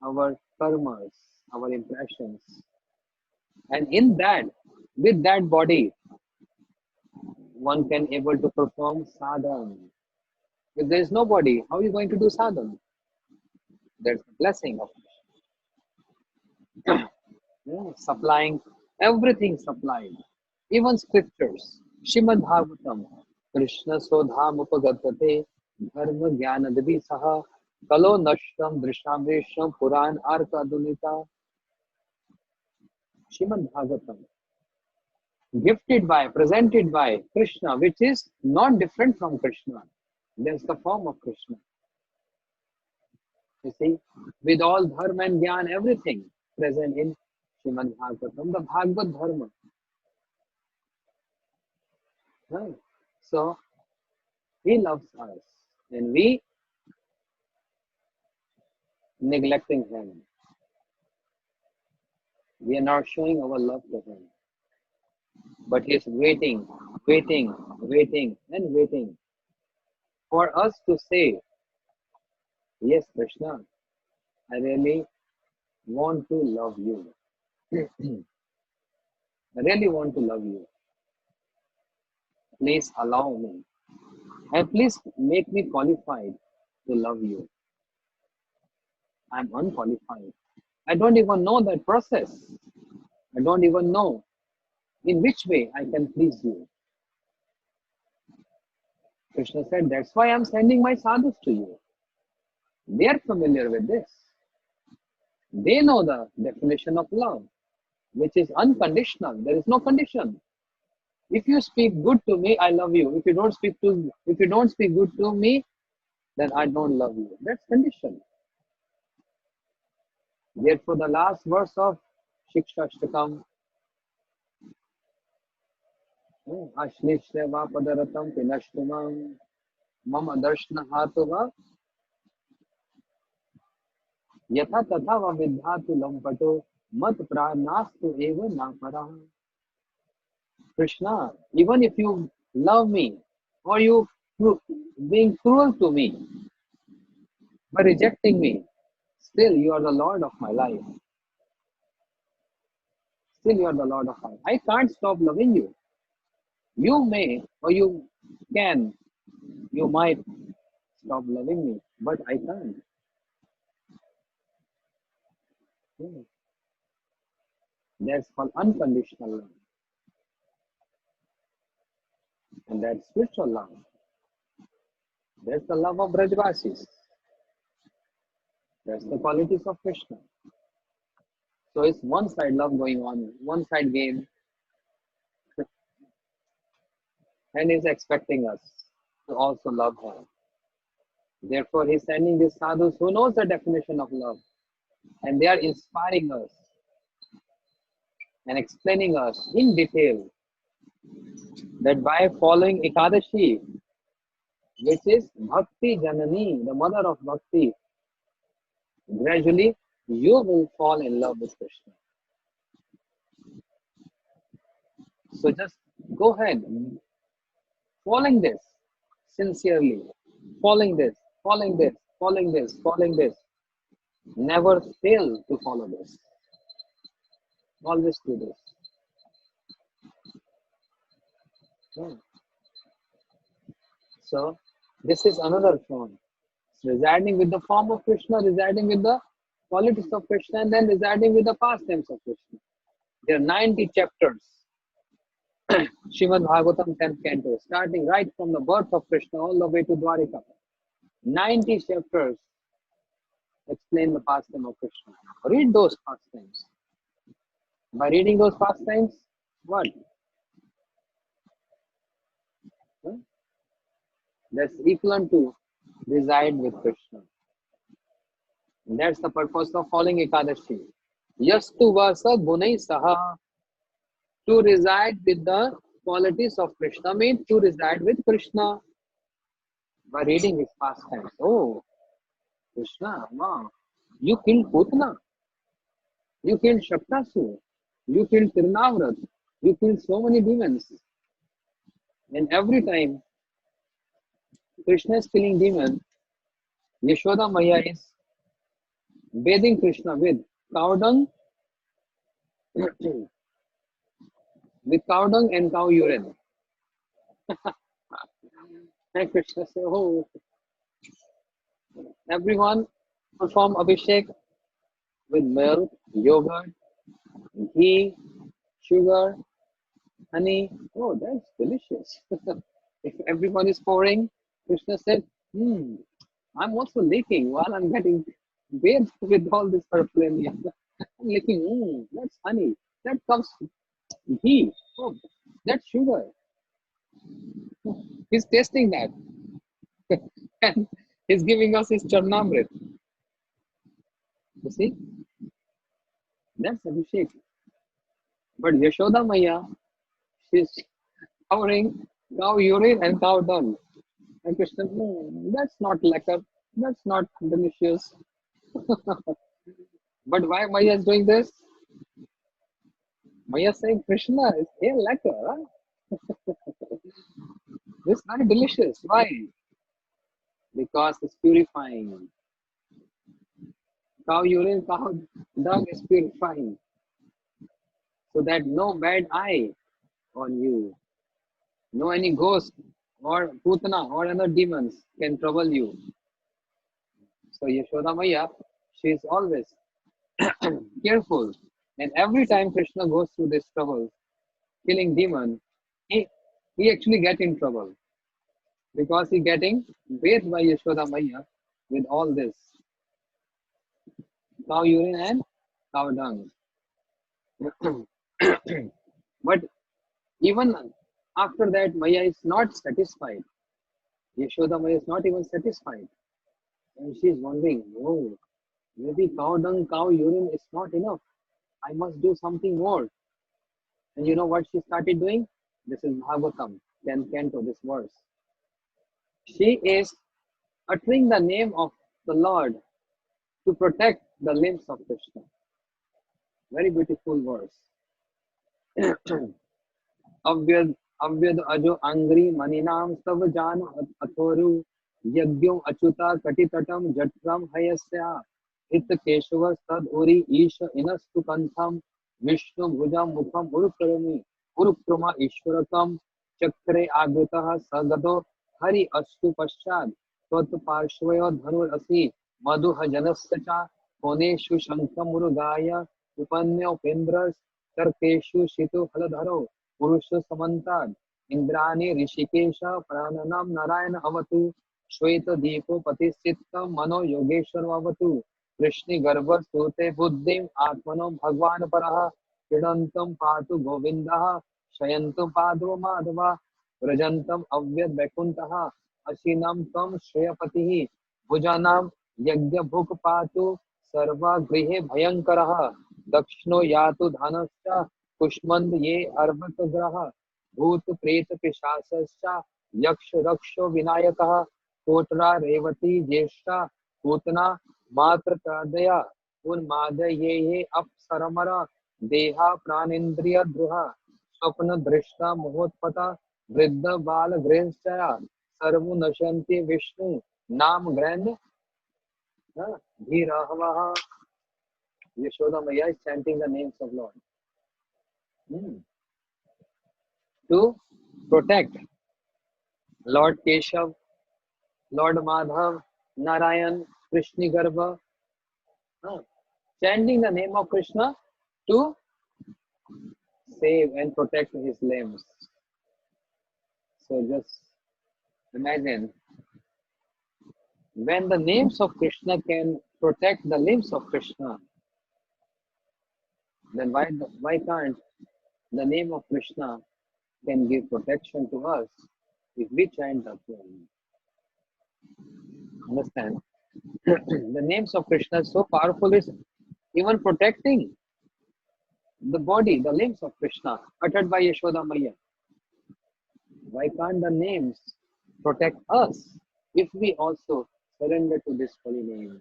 our karmas, our impressions. And in that, with that body, one can able to perform sadhana. If there is no body, how are you going to do sadhana? There's the blessing of supplying everything supplied, even scriptures. Shrimad Bhagavatam, Krishna Sodham Upagatate, Dharma Jnana Dvi Saha, Kalo Nashtam Drisham Vesham Puran Arka Adunita. Shrimad Bhagavatam. gifted by, presented by Krishna, which is not different from Krishna. There's the form of Krishna. You see, with all dharma and gyan, everything present in Srimad Bhagavatam, the Bhagavad Dharma. Right? So he loves us, and we neglecting him. We are not showing our love to him, but he is waiting, waiting, waiting, and waiting for us to say, "Yes, Krishna, I really want to love you. I really want to love you. Please allow me, and please make me qualified to love you. I'm unqualified. I don't even know that process. I don't even know in which way I can please you." Krishna said, "That's why I'm sending my sadhus to you. They are familiar with this. They know the definition of love, which is unconditional. There is no condition. If you speak good to me, I love you. If you don't speak good to me, then I don't love you. That's condition." Therefore, the last verse of Shikshashtakam, Ashlishya Padaratam Pinashtumam Mama Darshna Hatuva Yatha Tatha Va Vidhatu Lampato Mat Pranastu Eva Napara. Krishna, even if you love me or you being cruel to me by rejecting me, still you are the Lord of my life. Still you are the Lord of my life. I can't stop loving you. You may or you can, you might stop loving me, but I can't. Hmm. That's called unconditional love. And that's spiritual love. That's the love of Brajvasis. That's the qualities of Krishna. So it's one side love going on, one side game, and he's expecting us to also love him. Therefore, he's sending these sadhus who knows the definition of love, and they are inspiring us and explaining us in detail that by following Ekadasi, which is Bhakti Janani, the mother of Bhakti, gradually you will fall in love with Krishna. So just go ahead, following this sincerely, following this, following this, following this, following this. Never fail to follow this. Always do this. Hmm. So this is another form. Residing with the form of Krishna, residing with the qualities of Krishna, and then residing with the pastimes of Krishna. There are 90 chapters. Srimad Bhagavatam 10th canto, starting right from the birth of Krishna all the way to Dwarika. 90 chapters explain the pastime of Krishna. Read those pastimes. By reading those pastimes, what? Huh? That's equivalent to reside with Krishna. And that's the purpose of following Ekadasi. Yastu vasa gunai saha. To reside with the qualities of Krishna means to reside with Krishna. By reading his pastimes. Oh, Krishna, wow. You killed Putna. You killed Shaktasu. You killed Tirnavrat. You killed so many demons. And every time Krishna is killing demon, Yashoda Maya is bathing Krishna with cow dung, with cow dung and cow urine. And Krishna says, "Oh, everyone perform Abhishek with milk, yogurt, ghee, sugar, honey. Oh, that's delicious." If everyone is pouring, Krishna said, I'm also licking while I'm getting bathed with all this paraphernalia. I'm licking, that's honey. That comes ghee. Oh, That's sugar. He's tasting that. And he's giving us his Charnamrit. You see, that's Abhishek. But Yashoda Maya, she's covering cow urine and cow dung. And Krishna, no, that's not lekker. That's not delicious. But why Maya is doing this? Maya saying, Krishna, is here lekker. Huh? This is very delicious. Why? Because it's purifying. Cow urine, cow dung is purifying. So that no bad eye on you, no any ghost or putana or other demons can trouble you. So Yashoda Maya, she is always careful. And every time Krishna goes through this trouble, killing demon, he, he actually get in trouble because he getting bathed by Yashoda Maya with all this cow urine and cow dung. But even after that, Maya is not satisfied. Yashoda Maya is not even satisfied. And she is wondering, oh, maybe cow dung, cow urine is not enough. I must do something more. And you know what she started doing? This is Bhagavatam, 10th canto, this verse. She is uttering the name of the Lord to protect the limbs of Krishna. Very beautiful verse. अव्यद अव्यद अजो angry मणिनाम सब जान अथोरु यज्ञो अच्युता कटितटम जठरम हयस्या हित केशव सद उरी ईश इनस्तु कंथम विष्णु भुजम मुखम उरुक्रमी उरुक्रमा ईश्वरकम चक्रे आगतः सगदो हरि अस्तु पश्चात् त्वत्पार्श्वयो धनुरसि मधुह जनस्य च कोनेषु शंखमुरुगाय उपन्योपेन्द्रस् तर्केषु शितु हलधरो पुरुष समन्ताद इंद्राणी ऋषिकेश प्राणनम नारायण अवतु श्वेत दीपो प्रतिष्ठितम मनो योगेश्वर अवतु कृष्ण गर्भ स्तोते बुद्धिम आत्मनो भगवान परः क्रीडन्तम पातु गोविंदः शयन्तु पादो माधव व्रजन्तम अव्यद वैकुंठः अशीनं त्वं श्रेयपतिः भुजानां यज्ञ भुक् पातु सर्वगृहे भयंकरः दक्षिणो यातु धनश्च कुष्मंद ये अर्वक ग्रह भूत प्रेत पिशाचश्च यक्ष रक्षो विनायकः कोटरा रेवती ज्येष्ठा पूतना मात्र कादया उन्मादय ये अप्सरमर देहा प्राणेन्द्रिय द्रुह स्वप्न दृष्टा मोहोत्पता वृद्ध बाल गृहश्चया सर्व नशन्ति विष्णु नाम ग्रहण धीरहवः. Yashoda Maya is chanting the names of Lord. To protect Lord Keshav, Lord Madhav, Narayan, Krishna Garbha, chanting the name of Krishna to save and protect his limbs. So just imagine when the names of Krishna can protect the limbs of Krishna, then why can't the name of Krishna can give protection to us if we chant that name? Understand? The names of Krishna is so powerful, is even protecting the body, the limbs of Krishna, uttered by Yashoda Maya. Why can't the names protect us if we also surrender to this holy name?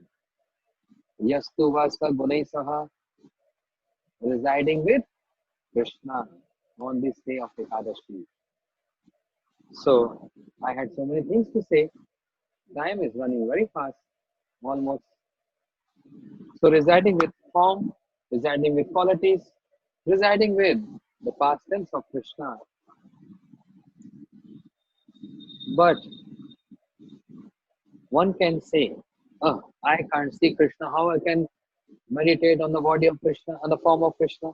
Yastu Vasa Gunai Saha, residing with Krishna on this day of Ekadasi. So, I had so many things to say. Time is running very fast, almost. So, residing with form, residing with qualities, residing with the past tense of Krishna. But one can say, oh, I can't see Krishna. How I can meditate on the body of Krishna, on the form of Krishna?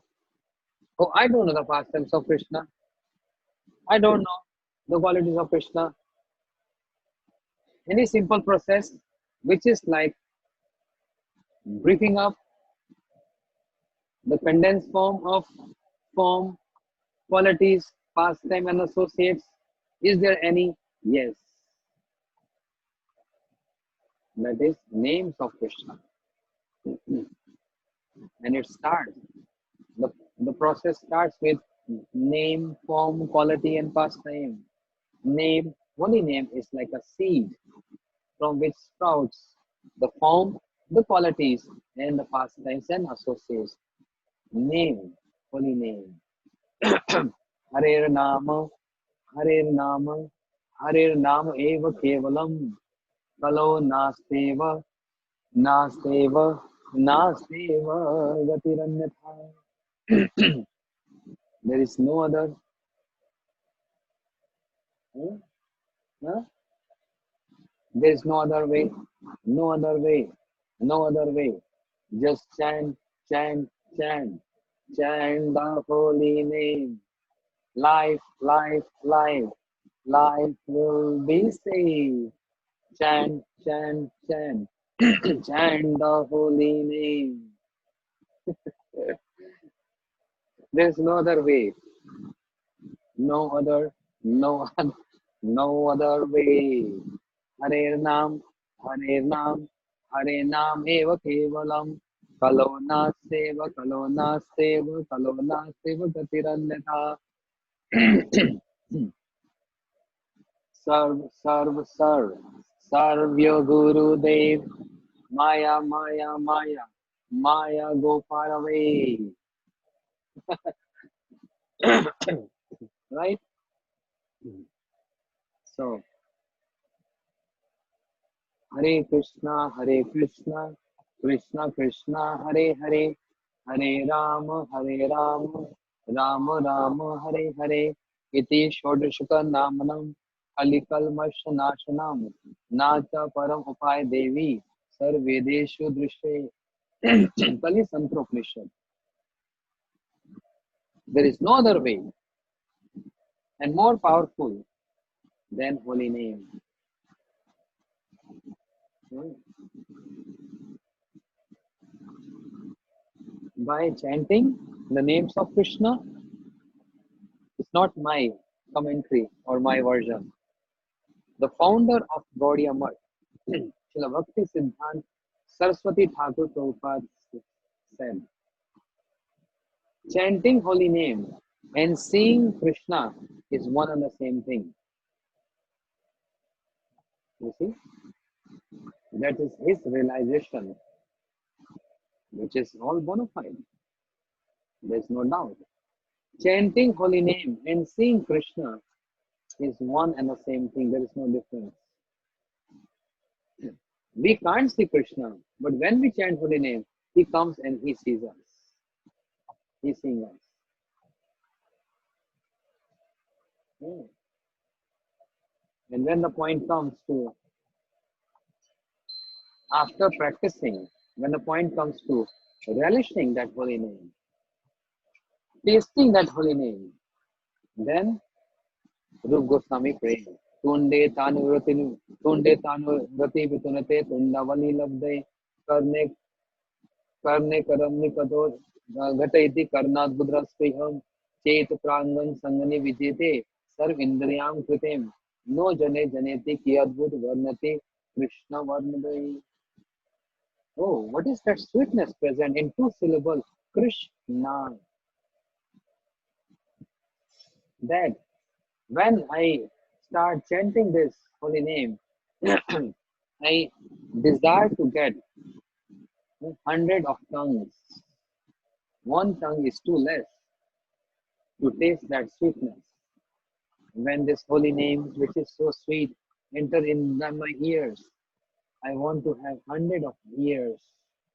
Oh, I don't know the past tense of Krishna. I don't know the qualities of Krishna. Any simple process which is like briefing up the condensed form of form, qualities, pastime and associates. Is there any? Yes, that is names of Krishna. And it starts, the, the process starts with name, form, quality, and pastime. Name, holy name is like a seed from which sprouts the form, the qualities, and the pastimes and associates. Name, holy name. Harer Nama, Harer Nama, Harer Nama Eva Kevalam, Kalo Nasteva, Nasteva, Nasteva Gatiranyatha. There is no other, huh? Huh? There is no other way, no other way, no other way. Just chant, chant, chant, chant the holy name. Life, life, life, life will be saved. Chant, chant, chant, chant the holy name. There's no other way, no other, no other, no other way. Hare Nam, Hare Nam, Hare Nam Eva Kevalam. Kalona Seva, Kalona Seva, Kalona Seva Gatiranyatha. Sarv, Sarv, Sarv, Sarvya Guru Dev, Maya, Maya, Maya, Maya, go far away. Right? So, Hare Krishna, Hare Krishna, Krishna Krishna, Hare Hare, Hare Rama, Hare Rama, Rama Rama, Hare Hare, Iti Shodashaka Namanam, Kalikalmash Nashanam, Nata Param Upay Devi, Sarvedeshu Drishe, Kali Santropanishad. There is no other way and more powerful than holy name. By chanting the names of Krishna, it's not my commentary or my version. The founder of Gaudiya Math, Srila Bhakti Siddhant Saraswati Thakur Prabhupada said, chanting holy name and seeing Krishna is one and the same thing. You see, that is his realization, which is all bona fide. There's no doubt. Chanting holy name and seeing Krishna is one and the same thing. There is no difference. We can't see Krishna, but when we chant holy name, he comes and he sees us. He's seeing us. Yeah. And when the point comes to, after practicing, when the point comes to relishing that holy name, tasting that holy name, then Rup Goswami prayed, Tunde Tanu Rati Vitunate Tundavali Labde Karne Karne Karamni Kato Gataiti Karnat Budras Priham Chet Prangan Sangani Vijete Sarv Indriyam Kritem No Jane Janeti Kiyadbut Varnati Krishna Varnadai. Oh, what is that sweetness present in two syllables? Krishna. That when I start chanting this holy name, I desire to get 100 of tongues. One tongue is too less to taste that sweetness. When this holy name, which is so sweet, enter in my ears, I want to have 100 of ears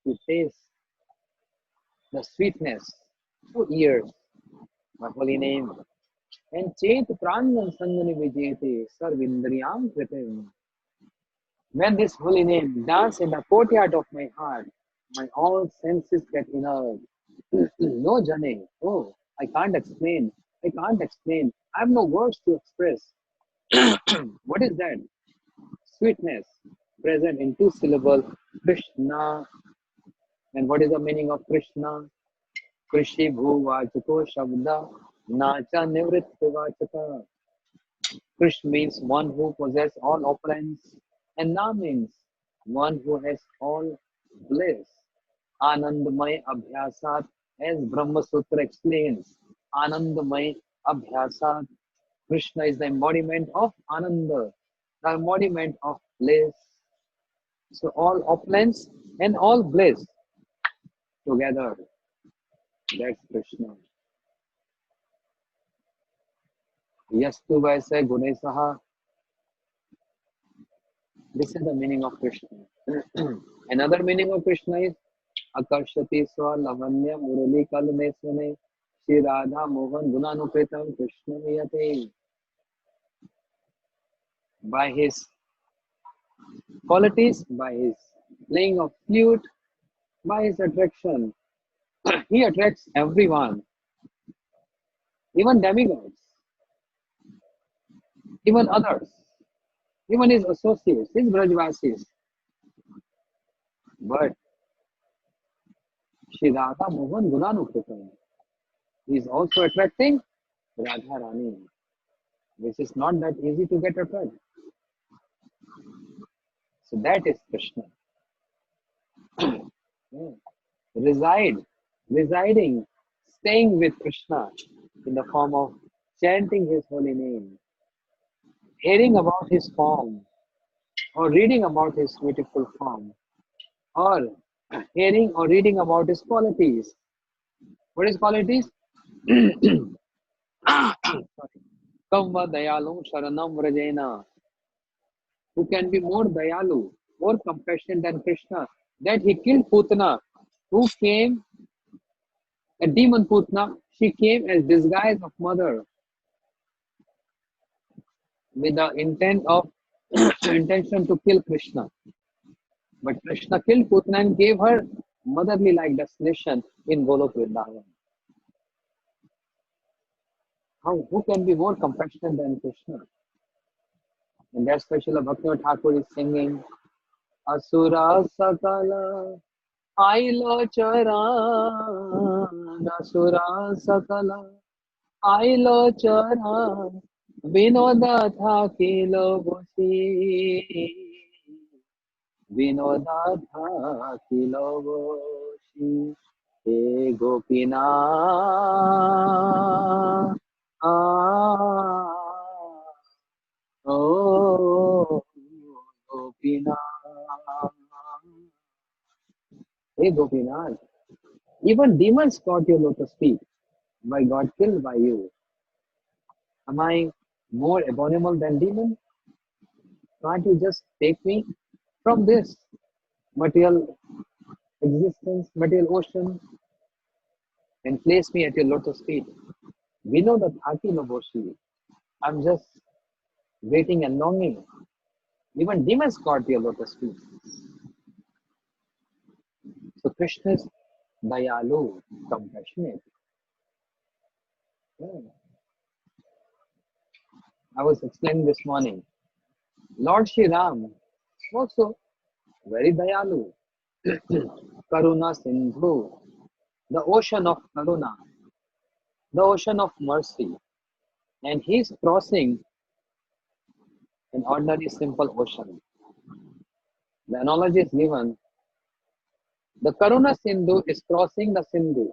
to taste the sweetness through ears, my holy name. And Chet Pranam Sangani Vijete Sarvindriyam Kritim. When this holy name dance in the courtyard of my heart, my all senses get inert. No Jane. Oh, I can't explain. I can't explain. I have no words to express. What is that? Sweetness present in two syllables, Krishna. And what is the meaning of Krishna? Krishi Bhuva Chuko Shabda Nacha Nivritvachaka. Krishna means one who possesses all opulence, and Na means one who has all bliss. Anandamay Abhyasat, as Brahma Sutra explains, Anandamay Abhyasat. Krishna is the embodiment of Ananda, the embodiment of bliss. So all opulence and all bliss together, that's Krishna. Yastu Vaisa Gunesaha. This is the meaning of Krishna. Another meaning of Krishna is Akarshati Swa Lavanya Murali Kalmeswane Shri Radha Mohan Gunanupretam Krishna Yate. By his qualities, by his playing of flute, by his attraction, he attracts everyone, even demigods, even others, even his associates, his Brajvasis. But Shri Radha Mohan Gunanupretam, he is also attracting Radha Rani, which is not that easy to get attracted. So that is Krishna. Yeah. Reside, residing, staying with Krishna in the form of chanting his holy name, hearing about his form, or reading about his beautiful form, or hearing or reading about his qualities. What is qualities? Kamva dayalu sharanam vrajena. Who can be more dayalu, more compassionate than Krishna? That he killed Putana, who came, a demon Putna. She came as disguise of mother with the intent of intention to kill Krishna. But Krishna killed Putna and gave her motherly like destination in Golok Vrindavan. How, who can be more compassionate than Krishna? And that's why Srila Bhaktivinoda Thakur is singing Asura Sakala Ailo Charan Asura Sakala Ailo Charan Vinoda Thakilo Bosi Vinoda Thakilo Bosi He Gopina Oh, Gopinath. Hey, Gopinath. Even demons caught your lotus feet. By God killed by you. Am I more abominable than demon? Can't you just take me from this material existence, material ocean, and place me at your lotus feet? We know that Thaki Noboshi. I'm just waiting and longing. Even demons caught your lotus feet. So Krishna is Dayalu, compassionate. Yeah. I was explaining this morning. Lord Shri Ram also very Dayalu. Karuna Sindhu, the ocean of Karuna, the ocean of mercy. And he's crossing an ordinary simple ocean. The analogy is given. The Karuna Sindhu is crossing the Sindhu.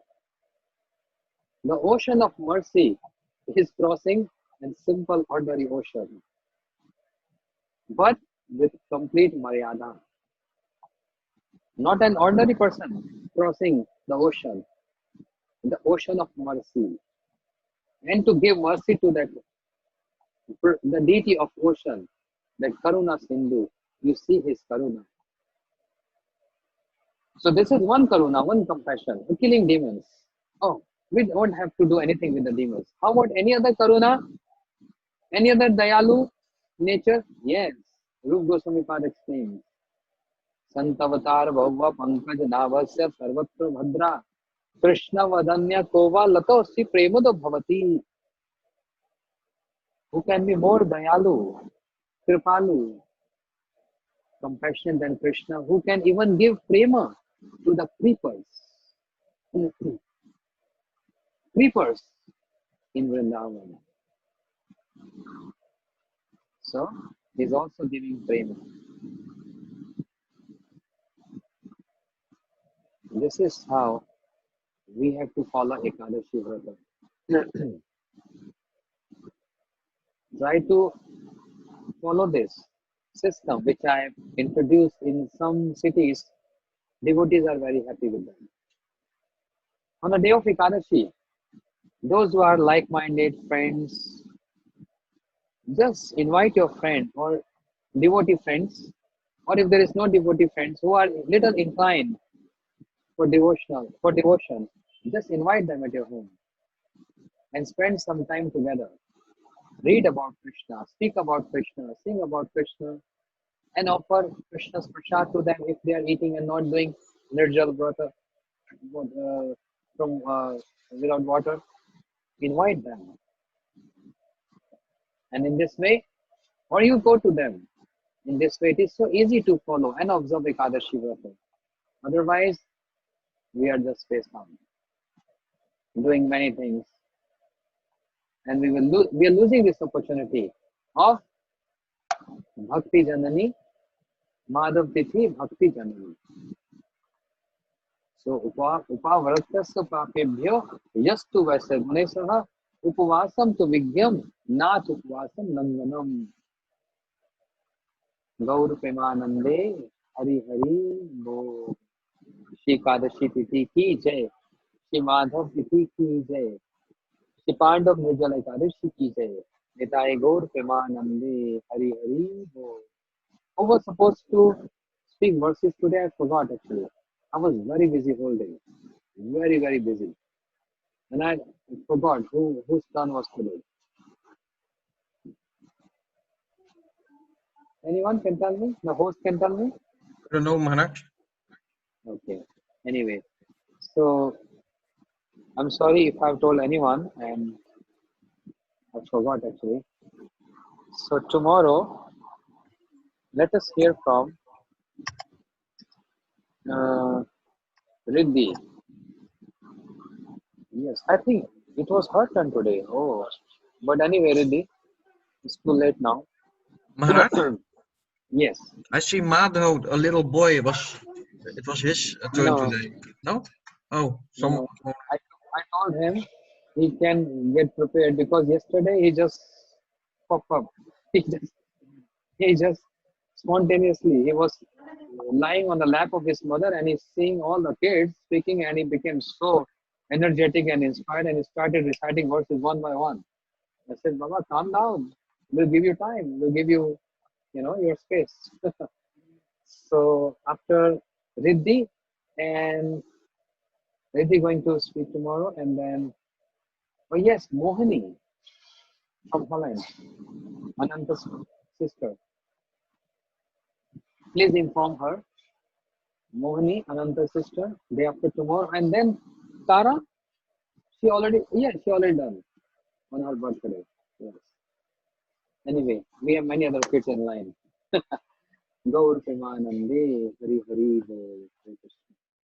The ocean of mercy is crossing a simple ordinary ocean. But with complete Maryada. Not an ordinary person crossing the ocean of mercy. And to give mercy to that, the deity of ocean, that Karuna Sindhu, you see his Karuna. So this is one Karuna, one compassion, killing demons. Oh, we don't have to do anything with the demons. How about any other Karuna? Any other Dayalu nature? Yes. Rup Goswami Pad explains. संतवतार भव्य पंकज नाभस्य सर्वत्र भद्रा कृष्ण वदन्य कोवा लतोसी प्रेमदो भवती. Who can be more dayalu, kripalu, compassionate than Krishna? Who can even give prema to the creepers? Creepers in Vrindavan. So he's also giving prema. This is how we have to follow Ekadashi Vrata. Try to follow this system which I have introduced in some cities. Devotees are very happy with them. On the day of Ekadashi, those who are like-minded friends, just invite your friend or devotee friends, or if there is no devotee friends who are little inclined for devotion, just invite them at your home and spend some time together. Read about Krishna, speak about Krishna, sing about Krishna, and offer Krishna's prasad to them if they are eating and not doing Nirjala Vrata from without water. Invite them, and in this way, or you go to them. In this way, it is so easy to follow and observe Ekadashi Vrata. Otherwise, we are just face bound, doing many things, and we are losing this opportunity of Bhakti Janani, Madhav Tithi Bhakti Janani. So upavratasya papebhyo yastu vaisa gunesaha upavasam tu vigyam nat upavasam nandanam gaur premanande hari hari bo Shri Ekadashi Tithi ki jai, Shri Madhav Tithi ki jai, Shri Pandav Nirjala Ekadashi ki jai, Nitai Gaur Premanande Hari Hari bo. I was supposed to speak verses today, I forgot actually. I was very busy whole day. Very, very busy. And I forgot whose turn was today. Anyone can tell me? The host can tell me? I don't know, Maharaj. Okay. Anyway, so I'm sorry if I've told anyone and I forgot actually. So tomorrow, let us hear from uh, Riddhi. Yes, I think it was her turn today. Oh, but anyway, Riddhi, it's too late now. Maharaj, Yes. I see Madho, a little boy, it was his turn No, today. No? Oh, some. no. I told him he can get prepared because yesterday he just popped up. He just he just spontaneously he was lying on the lap of his mother and he's seeing all the kids speaking and he became so energetic and inspired and he started reciting verses one by one. I said, Baba, calm down. We'll give you time. We'll give you, your space. So after Riddhi and Riddhi going to speak tomorrow and then, oh yes, Mohini from Holland, Ananta's sister. Please inform her Mohini, Ananta's sister, day after tomorrow. And then Tara, she already done on her birthday. Yes. Anyway, we have many other kids in line. Gaur Premanande, Hari Hari Bol.